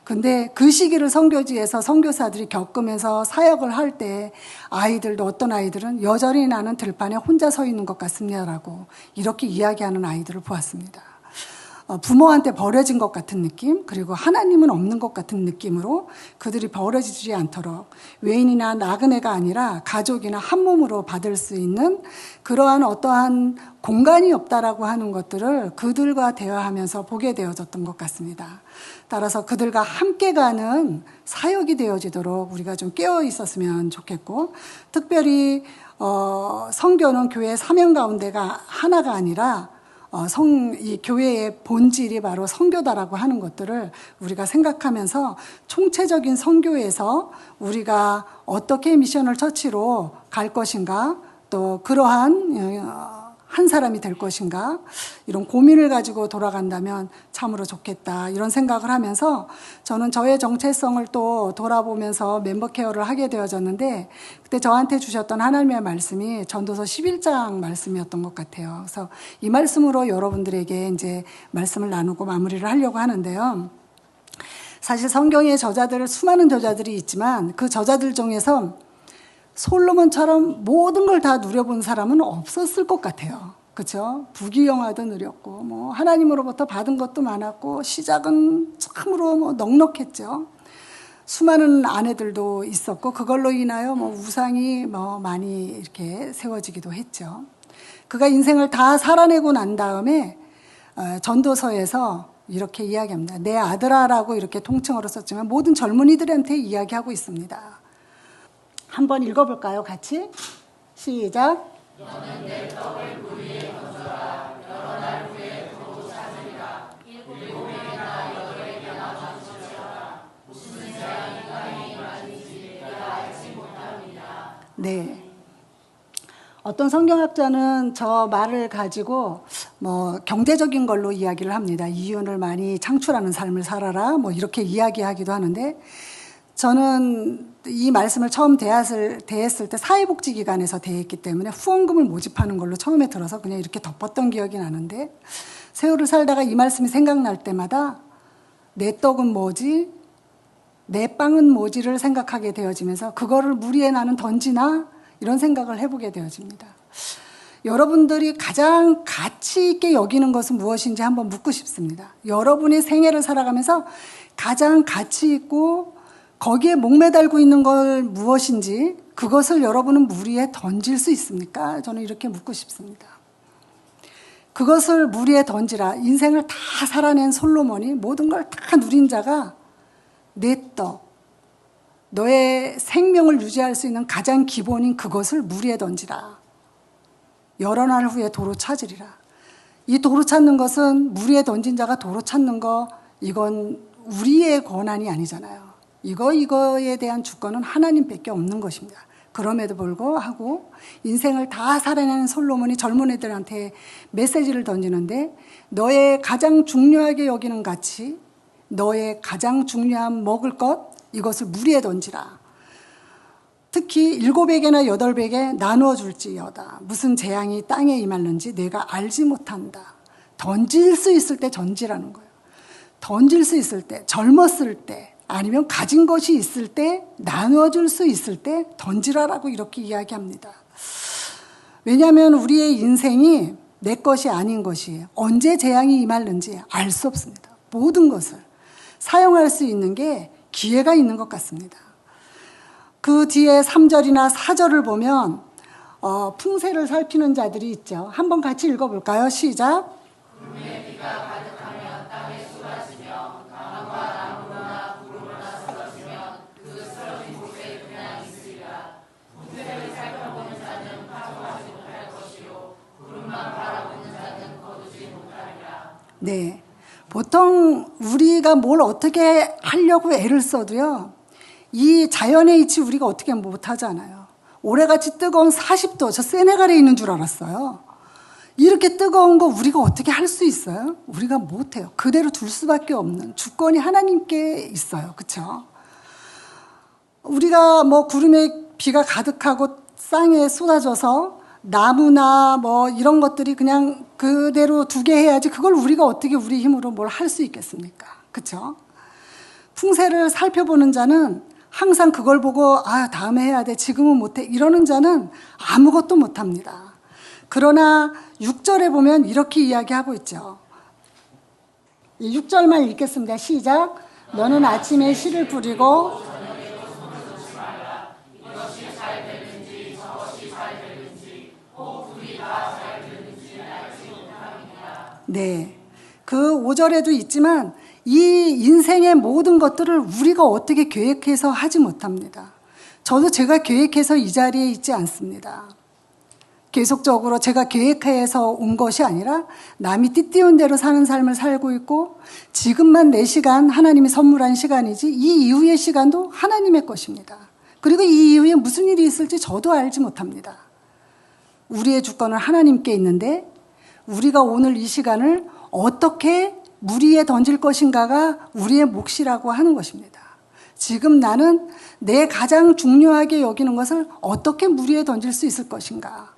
근데 그 시기를 선교지에서 선교사들이 겪으면서 사역을 할 때 아이들도 어떤 아이들은 여전히 나는 들판에 혼자 서 있는 것 같습니다라고 이렇게 이야기하는 아이들을 보았습니다. 부모한테 버려진 것 같은 느낌, 그리고 하나님은 없는 것 같은 느낌으로 그들이 버려지지 않도록 외인이나 나그네가 아니라 가족이나 한 몸으로 받을 수 있는 그러한 어떠한 공간이 없다라고 하는 것들을 그들과 대화하면서 보게 되어졌던 것 같습니다. 따라서 그들과 함께 가는 사역이 되어지도록 우리가 좀 깨어 있었으면 좋겠고, 특별히 선교는 교회의 사명 가운데가 하나가 아니라 이 교회의 본질이 바로 선교다라고 하는 것들을 우리가 생각하면서 총체적인 선교에서 우리가 어떻게 미셔널 처치로 갈 것인가, 또 그러한 한 사람이 될 것인가, 이런 고민을 가지고 돌아간다면 참으로 좋겠다 이런 생각을 하면서 저는 저의 정체성을 또 돌아보면서 멤버 케어를 하게 되어졌는데, 그때 저한테 주셨던 하나님의 말씀이 전도서 11장 말씀이었던 것 같아요. 그래서 이 말씀으로 여러분들에게 이제 말씀을 나누고 마무리를 하려고 하는데요. 사실 성경의 저자들, 수많은 저자들이 있지만 그 저자들 중에서 솔로몬처럼 모든 걸 다 누려본 사람은 없었을 것 같아요. 그렇죠? 부귀영화도 누렸고, 하나님으로부터 받은 것도 많았고, 시작은 참으로 넉넉했죠. 수많은 아내들도 있었고, 그걸로 인하여 우상이 많이 이렇게 세워지기도 했죠. 그가 인생을 다 살아내고 난 다음에 전도서에서 이렇게 이야기합니다. 내 아들아라고 이렇게 통칭어로 썼지만 모든 젊은이들한테 이야기하고 있습니다. 한번 읽어볼까요? 같이? 시작. 너는 내 떡을 물 위에 던져라. 여러 날 후에 또 찾으리라. 7회나 8회나 던져라. 무슨 재앙이 땅에 임하는지 내가 알지 못합니다. 네. 어떤 성경학자는 저 말을 가지고 경제적인 걸로 이야기를 합니다. 이윤을 많이 창출하는 삶을 살아라. 이렇게 이야기하기도 하는데, 저는 이 말씀을 처음 대했을 때 사회복지기관에서 대했기 때문에 후원금을 모집하는 걸로 처음에 들어서 그냥 이렇게 덮었던 기억이 나는데, 세월을 살다가 이 말씀이 생각날 때마다 내 떡은 뭐지? 내 빵은 뭐지를 생각하게 되어지면서 그거를 물 위에 나는 던지나? 이런 생각을 해보게 되어집니다. 여러분들이 가장 가치 있게 여기는 것은 무엇인지 한번 묻고 싶습니다. 여러분의 생애를 살아가면서 가장 가치 있고 거기에 목매달고 있는 걸 무엇인지, 그것을 여러분은 물 위에 던질 수 있습니까? 저는 이렇게 묻고 싶습니다. 그것을 물 위에 던지라. 인생을 다 살아낸 솔로몬이, 모든 걸 다 누린 자가 내 떡, 너의 생명을 유지할 수 있는 가장 기본인 그것을 물 위에 던지라. 여러 날 후에 도로 찾으리라. 이 도로 찾는 것은 물 위에 던진 자가 도로 찾는 거, 이건 우리의 권한이 아니잖아요. 이거에 대한 주권은 하나님밖에 없는 것입니다. 그럼에도 불구하고 인생을 다 살아내는 솔로몬이 젊은 애들한테 메시지를 던지는데 너의 가장 중요하게 여기는 가치, 너의 가장 중요한 먹을 것, 이것을 물에 던지라. 특히 7배에나 8배에 나누어 줄지어다. 무슨 재앙이 땅에 임할는지 내가 알지 못한다. 던질 수 있을 때 던지라는 거예요. 던질 수 있을 때, 젊었을 때, 아니면 가진 것이 있을 때, 나누어 줄 수 있을 때 던지라라고 이렇게 이야기합니다. 왜냐하면 우리의 인생이 내 것이 아닌 것이 언제 재앙이 임할는지 알 수 없습니다. 모든 것을 사용할 수 있는 게 기회가 있는 것 같습니다. 그 뒤에 3절이나 4절을 보면 풍세를 살피는 자들이 있죠. 한번 같이 읽어볼까요? 시작. 네, 보통 우리가 뭘 어떻게 하려고 애를 써도요, 이 자연의 이치 우리가 어떻게 못하잖아요. 올해같이 뜨거운 40도, 저 세네갈에 있는 줄 알았어요. 이렇게 뜨거운 거 우리가 어떻게 할 수 있어요? 우리가 못해요. 그대로 둘 수밖에 없는 주권이 하나님께 있어요. 그렇죠? 우리가 뭐 구름에 비가 가득하고 쌍에 쏟아져서 나무나 뭐 이런 것들이 그냥 그대로 두게 해야지 그걸 우리가 어떻게 우리 힘으로 뭘 할 수 있겠습니까? 그렇죠? 풍세를 살펴보는 자는 항상 그걸 보고 다음에 해야 돼, 지금은 못해 이러는 자는 아무것도 못합니다. 그러나 6절에 보면 이렇게 이야기하고 있죠. 6절만 읽겠습니다. 시작. 너는 아침에 씨를 뿌리고 네, 그 5절에도 있지만 이 인생의 모든 것들을 우리가 어떻게 계획해서 하지 못합니다. 저도 제가 계획해서 이 자리에 있지 않습니다. 계속적으로 제가 계획해서 온 것이 아니라 남이 띠띠운 대로 사는 삶을 살고 있고 지금만 내 시간 하나님이 선물한 시간이지 이 이후의 시간도 하나님의 것입니다. 그리고 이 이후에 무슨 일이 있을지 저도 알지 못합니다. 우리의 주권은 하나님께 있는데 우리가 오늘 이 시간을 어떻게 물 위에 던질 것인가가 우리의 몫이라고 하는 것입니다. 지금 나는 내 가장 중요하게 여기는 것을 어떻게 물 위에 던질 수 있을 것인가.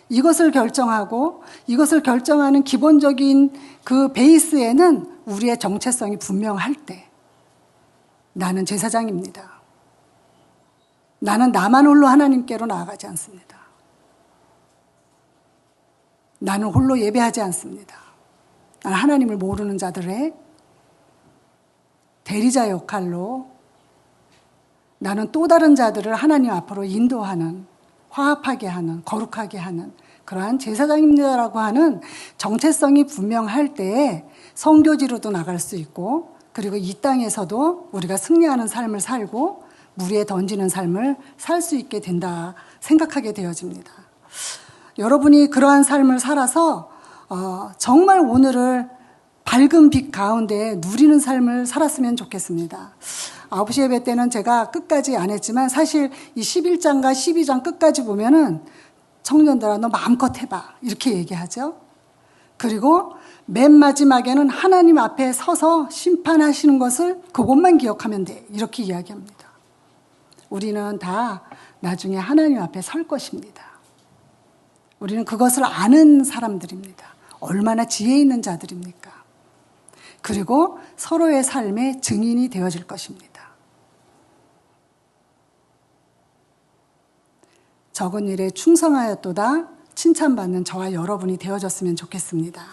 이것을 결정하고 이것을 결정하는 기본적인 그 베이스에는 우리의 정체성이 분명할 때 나는 제사장입니다. 나는 나만 홀로 하나님께로 나아가지 않습니다. 나는 홀로 예배하지 않습니다. 나는 하나님을 모르는 자들의 대리자 역할로 나는 또 다른 자들을 하나님 앞으로 인도하는, 화합하게 하는, 거룩하게 하는 그러한 제사장입니다라고 하는 정체성이 분명할 때에 선교지로도 나갈 수 있고 그리고 이 땅에서도 우리가 승리하는 삶을 살고 물 위에 던지는 삶을 살 수 있게 된다 생각하게 되어집니다. 여러분이 그러한 삶을 살아서 정말 오늘을 밝은 빛 가운데 누리는 삶을 살았으면 좋겠습니다. 9시 예배 때는 제가 끝까지 안 했지만 사실 이 11장과 12장 끝까지 보면은 청년들아 너 마음껏 해봐 이렇게 얘기하죠. 그리고 맨 마지막에는 하나님 앞에 서서 심판하시는 것을 그것만 기억하면 돼 이렇게 이야기합니다. 우리는 다 나중에 하나님 앞에 설 것입니다. 우리는 그것을 아는 사람들입니다. 얼마나 지혜 있는 자들입니까? 그리고 서로의 삶의 증인이 되어질 것입니다. 적은 일에 충성하였도다 칭찬받는 저와 여러분이 되어졌으면 좋겠습니다.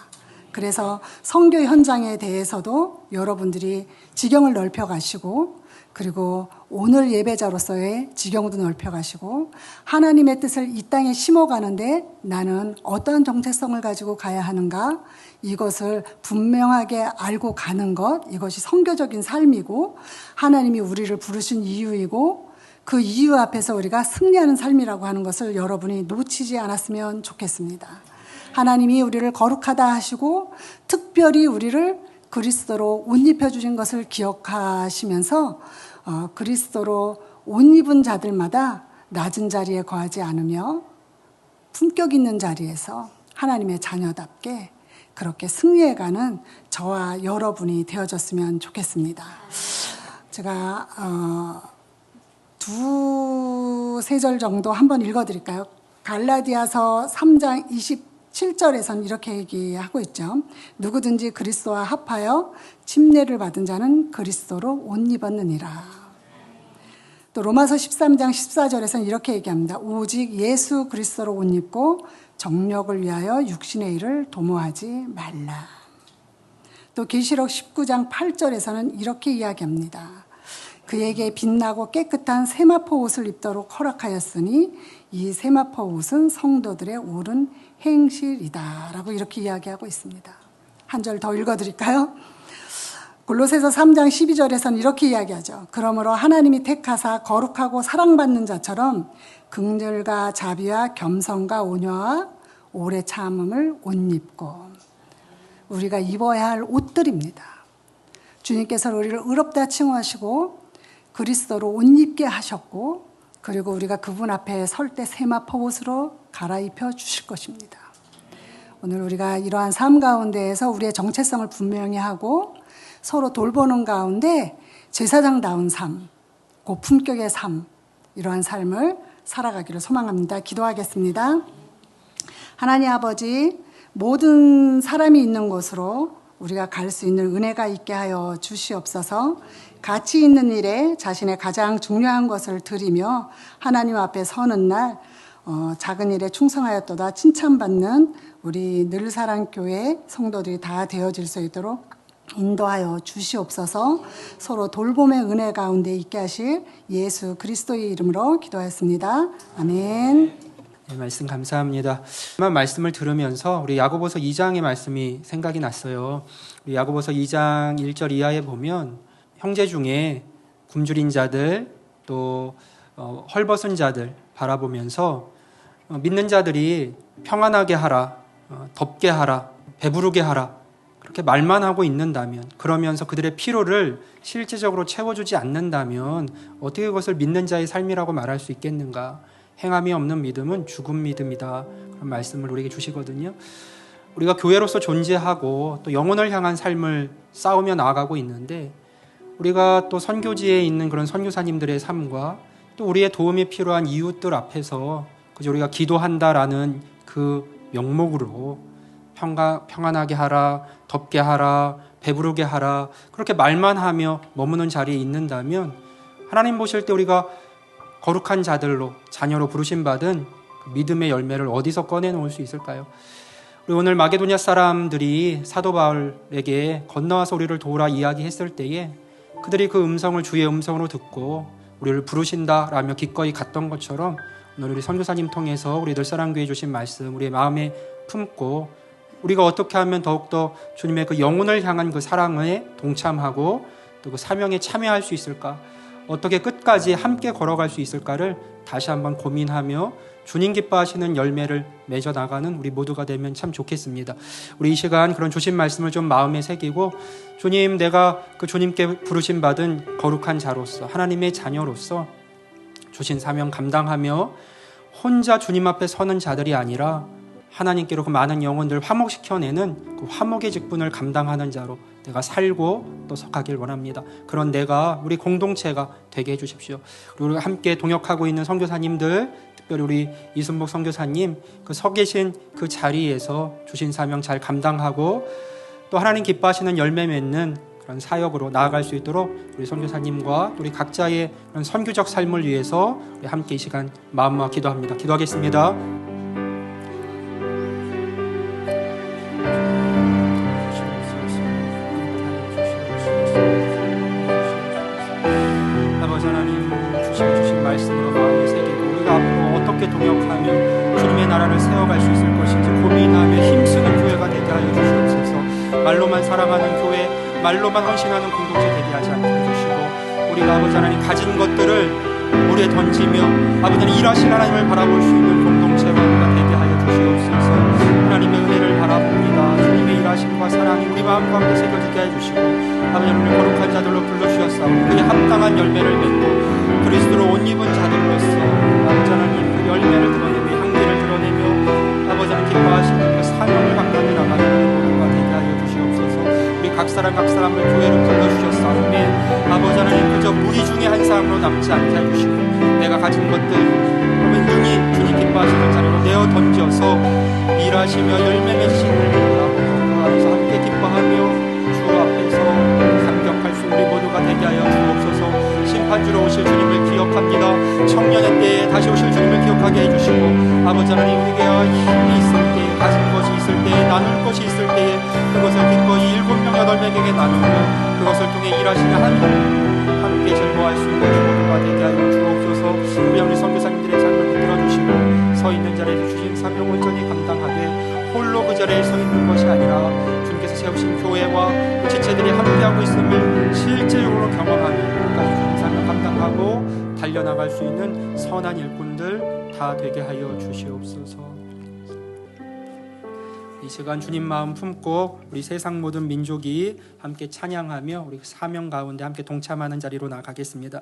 그래서 선교 현장에 대해서도 여러분들이 지경을 넓혀가시고 그리고 오늘 예배자로서의 지경도 넓혀가시고 하나님의 뜻을 이 땅에 심어가는데 나는 어떠한 정체성을 가지고 가야 하는가 이것을 분명하게 알고 가는 것 이것이 선교적인 삶이고 하나님이 우리를 부르신 이유이고 그 이유 앞에서 우리가 승리하는 삶이라고 하는 것을 여러분이 놓치지 않았으면 좋겠습니다. 하나님이 우리를 거룩하다 하시고 특별히 우리를 그리스도로 옷 입혀주신 것을 기억하시면서 그리스도로 옷 입은 자들마다 낮은 자리에 거하지 않으며 품격 있는 자리에서 하나님의 자녀답게 그렇게 승리해가는 저와 여러분이 되어졌으면 좋겠습니다. 제가 두세 절 정도 한번 읽어드릴까요? 갈라디아서 3장 27절에서는 이렇게 얘기하고 있죠. 누구든지 그리스도와 합하여 침례를 받은 자는 그리스도로 옷 입었느니라. 또 로마서 13장 14절에서는 이렇게 얘기합니다. 오직 예수 그리스도로 옷 입고 정력을 위하여 육신의 일을 도모하지 말라. 또 계시록 19장 8절에서는 이렇게 이야기합니다. 그에게 빛나고 깨끗한 세마포 옷을 입도록 허락하였으니 이 세마포 옷은 성도들의 옳은 행실이다 라고 이렇게 이야기하고 있습니다. 한 절 더 읽어드릴까요? 골로새서 3장 12절에서는 이렇게 이야기하죠. 그러므로 하나님이 택하사 거룩하고 사랑받는 자처럼 긍휼과 자비와 겸손과 온유와 오래 참음을 옷 입고, 우리가 입어야 할 옷들입니다. 주님께서 우리를 의롭다 칭호하시고 그리스도로 옷 입게 하셨고, 그리고 우리가 그분 앞에 설 때 세마포 옷으로 갈아입혀 주실 것입니다. 오늘 우리가 이러한 삶 가운데에서 우리의 정체성을 분명히 하고 서로 돌보는 가운데 제사장다운 삶, 고품격의 삶, 이러한 삶을 살아가기를 소망합니다. 기도하겠습니다. 하나님 아버지, 모든 사람이 있는 곳으로 우리가 갈 수 있는 은혜가 있게 하여 주시옵소서. 가치 있는 일에 자신의 가장 중요한 것을 드리며 하나님 앞에 서는 날 작은 일에 충성하였도다 칭찬받는 우리 늘사랑교회 성도들이 다 되어질 수 있도록 인도하여 주시옵소서. 서로 돌봄의 은혜 가운데 있게 하실 예수 그리스도의 이름으로 기도하였습니다. 아멘. 네, 말씀 감사합니다. 말씀을 들으면서 우리 야고보서 2장의 말씀이 생각이 났어요. 우리 야고보서 2장 1절 이하에 보면 형제 중에 굶주린 자들 또 헐벗은 자들 바라보면서 믿는 자들이 평안하게 하라, 덥게 하라, 배부르게 하라, 그렇게 말만 하고 있는다면, 그러면서 그들의 필요를 실질적으로 채워주지 않는다면 어떻게 그것을 믿는 자의 삶이라고 말할 수 있겠는가? 행함이 없는 믿음은 죽은 믿음이다. 그런 말씀을 우리에게 주시거든요. 우리가 교회로서 존재하고 또 영혼을 향한 삶을 싸우며 나아가고 있는데, 우리가 또 선교지에 있는 그런 선교사님들의 삶과 또 우리의 도움이 필요한 이웃들 앞에서 그저 우리가 기도한다라는 그 명목으로 평안하게 하라, 덥게 하라, 배부르게 하라, 그렇게 말만 하며 머무는 자리에 있는다면 하나님 보실 때 우리가 거룩한 자들로, 자녀로 부르심받은 그 믿음의 열매를 어디서 꺼내놓을 수 있을까요? 우리 오늘 마게도냐 사람들이 사도 바울에게 건너와서 우리를 도우라 이야기했을 때에 그들이 그 음성을 주의 음성으로 듣고 우리를 부르신다라며 기꺼이 갔던 것처럼 오늘 우리 선교사님 통해서 우리 늘사랑교회 주신 말씀 우리의 마음에 품고 우리가 어떻게 하면 더욱더 주님의 그 영혼을 향한 그 사랑에 동참하고 또 그 사명에 참여할 수 있을까? 어떻게 끝까지 함께 걸어갈 수 있을까를 다시 한번 고민하며 주님 기뻐하시는 열매를 맺어 나가는 우리 모두가 되면 참 좋겠습니다. 우리 이 시간 그런 주신 말씀을 좀 마음에 새기고, 주님, 내가 그 주님께 부르심 받은 거룩한 자로서, 하나님의 자녀로서 주신 사명 감당하며 혼자 주님 앞에 서는 자들이 아니라 하나님께로 그 많은 영혼들 화목시켜내는 그 화목의 직분을 감당하는 자로 내가 살고 또 서가길 원합니다. 그런 내가, 우리 공동체가 되게 해주십시오. 우리 함께 동역하고 있는 선교사님들, 특별히 우리 이순복 선교사님, 그 서 계신 그 자리에서 주신 사명 잘 감당하고 또 하나님 기뻐하시는 열매 맺는 그런 사역으로 나아갈 수 있도록 우리 선교사님과 또 우리 각자의 그런 선교적 삶을 위해서 우리 함께 이 시간 마음 모아 기도합니다. 기도하겠습니다. 아버지 하나님, 주신 말씀으로 마음을 새기고 우리가 앞으로 어떻게 동역하며 주님의 나라를 세워갈 수 있을 것인지 고민하며 힘쓰는 교회가 되게 하여 주시옵소서. 말로만 사랑하는 교회, 말로만 헌신하는 공동체 되게 하지 않게 해주시고, 우리가 아버지 하나님 가진 것들을 물에 던지며 아버지 하나님 일하신 하나님을 바라볼 수 있는 공동체가 되게 하여 주시옵소서. 하나님의 은혜를 바라봅니다. 주님의 일하신 인자하심과 사랑이 우리 마음 가운데 새겨지게 해주시고 아버지 하나님 거룩한 자들로 불러주셨사오니 그에 합당한 열매를 맺고 그리스도로 옷 입은 자들로서 아버지 하나님 그 열매를 드러내며 향기를 드러내며 아버지 하나님 기뻐하시는 그 사명을 감당해 나가는 우리 모두가 되게 하여 주시옵소서. 우리 각 사람을 교회로 불러주셨사오니 아버지 하나님 그저 무리 중에 한 사람으로 남지 않게 해주시고 내가 가진 것들 능히 주님 기뻐하시는 자리로 내어 던져서 일하시며 열매 맺으시는 그 안에서 함께 기뻐하며 주 앞에서 감격할 수 우리 모두가 되게 하여 주옵소서. 심판주로 오실 주님을 기억합니다. 청년의 때에 다시 오실 주님을 기억하게 해주시고 아버지 하나님 우리에게 힘이 있을 때에 가진 것이 있을 때에 나눌 것이 있을 때에 그것을 기꺼이 7명 8명에게 나누고 그것을 통해 일하시는 함께 즐거워할 수 있는 모두가 되게 하여 주옵소서. 우리 선교사님들의 삶을 붙들어주시고 서 있는 자리에서 주신 사명 온전히 감당하되 홀로 그 자리에 서 있는 것이 아니라 주님께서 세우신 교회와 그 지체들이 함께하고 있음을 실질적으로 경험하며 끝까지 주님 사명 감당하고 달려나갈 수 있는 선한 일꾼들 다 되게 하여 주시옵소서. 이 시간 주님 마음 품고 우리 세상 모든 민족이 함께 찬양하며 우리 사명 가운데 함께 동참하는 자리로 나가겠습니다.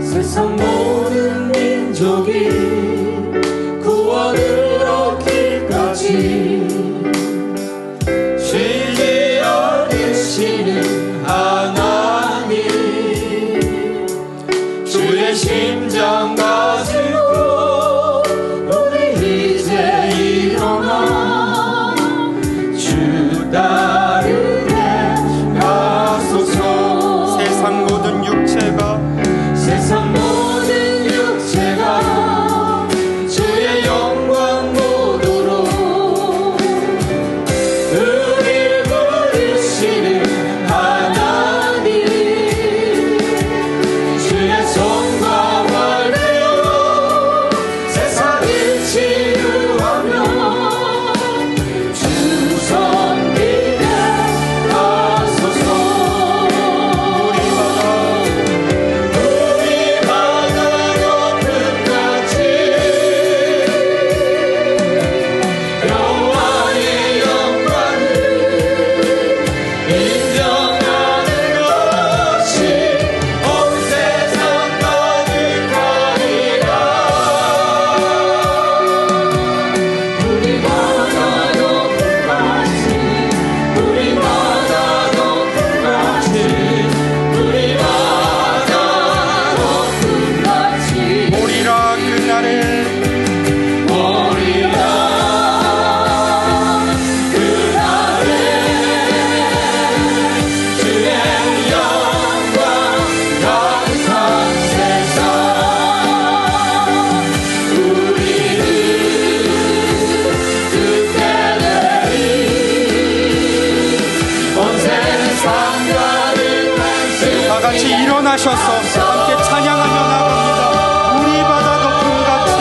세상 모든 민족이 구원을 얻기까지 쉬지 않으시는 하나님 주의 심장 가지고 우리 이제 일어나 주 따르게 하소서. 세상 모든 육체가 주의 영광 보도록 우리 부르시는 하나님 주의 손과 발로 세상을 치유하며 주 섬기게 하소서. 같이 일어나셔서 함께 찬양하며 나갑니다. 우리 바다 높음같이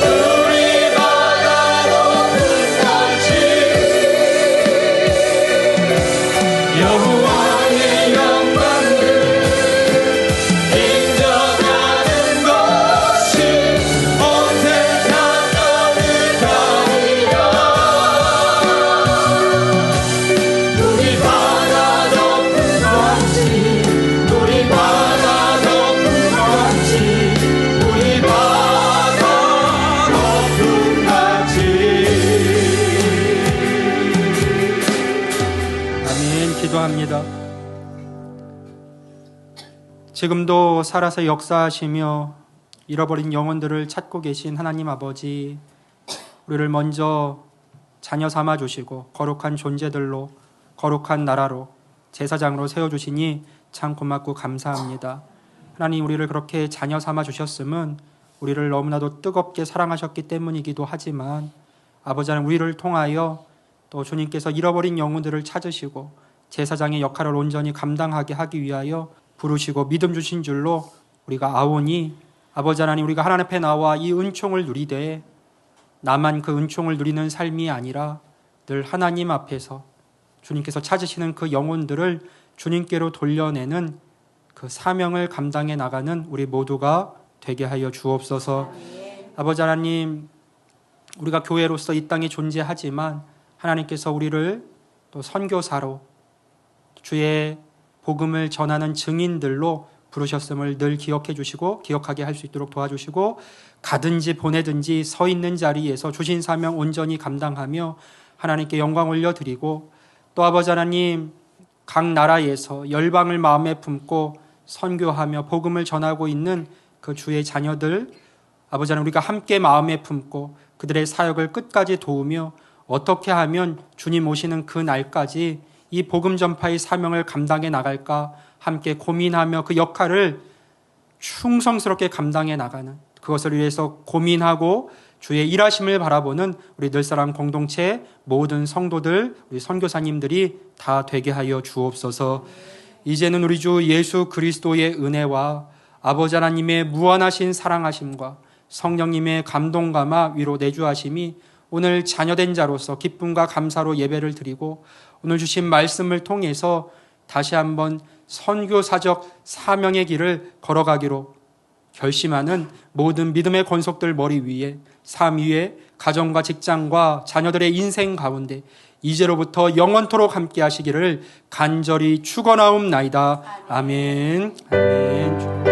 우리 바다 높음같이 여호와의 영광을 인정하는 것이 온 세상 가득하리라. 우리 바다 높음같이 우리 바다 높음같이 우리 바다 높음같이. 아멘. 기도합니다. 지금도 살아서 역사하시며 잃어버린 영혼들을 찾고 계신 하나님 아버지, 우리를 먼저 자녀 삼아 주시고 거룩한 존재들로 거룩한 나라로 제사장으로 세워주시니 참 고맙고 감사합니다. 하나님, 우리를 그렇게 자녀 삼아 주셨음은 우리를 너무나도 뜨겁게 사랑하셨기 때문이기도 하지만 아버지 하나님, 우리를 통하여 또 주님께서 잃어버린 영혼들을 찾으시고 제사장의 역할을 온전히 감당하게 하기 위하여 부르시고 믿음 주신 줄로 우리가 아오니 아버지 하나님, 우리가 하나님 앞에 나와 이 은총을 누리되 나만 그 은총을 누리는 삶이 아니라 늘 하나님 앞에서 주님께서 찾으시는 그 영혼들을 주님께로 돌려내는 그 사명을 감당해 나가는 우리 모두가 되게 하여 주옵소서. 아버지 하나님, 우리가 교회로서 이 땅에 존재하지만 하나님께서 우리를 또 선교사로 주의 복음을 전하는 증인들로 부르셨음을 늘 기억해 주시고 기억하게 할 수 있도록 도와주시고, 가든지 보내든지 서 있는 자리에서 주신 사명 온전히 감당하며 하나님께 영광 올려드리고, 또 아버지 하나님, 각 나라에서 열방을 마음에 품고 선교하며 복음을 전하고 있는 그 주의 자녀들, 아버지 하나님, 우리가 함께 마음에 품고 그들의 사역을 끝까지 도우며 어떻게 하면 주님 오시는 그 날까지 이 복음 전파의 사명을 감당해 나갈까 함께 고민하며 그 역할을 충성스럽게 감당해 나가는, 그것을 위해서 고민하고 주의 일하심을 바라보는 우리 늘사랑 공동체 모든 성도들, 우리 선교사님들이 다 되게 하여 주옵소서. 이제는 우리 주 예수 그리스도의 은혜와 아버지 하나님의 무한하신 사랑하심과 성령님의 감동감화 위로 내주하심이 오늘 자녀된 자로서 기쁨과 감사로 예배를 드리고, 오늘 주신 말씀을 통해서 다시 한번 선교사적 사명의 길을 걸어가기로 결심하는 모든 믿음의 권속들 머리 위에, 삶 위에, 가정과 직장과 자녀들의 인생 가운데 이제로부터 영원토록 함께 하시기를 간절히 축원하옵나이다. 아멘. 아멘.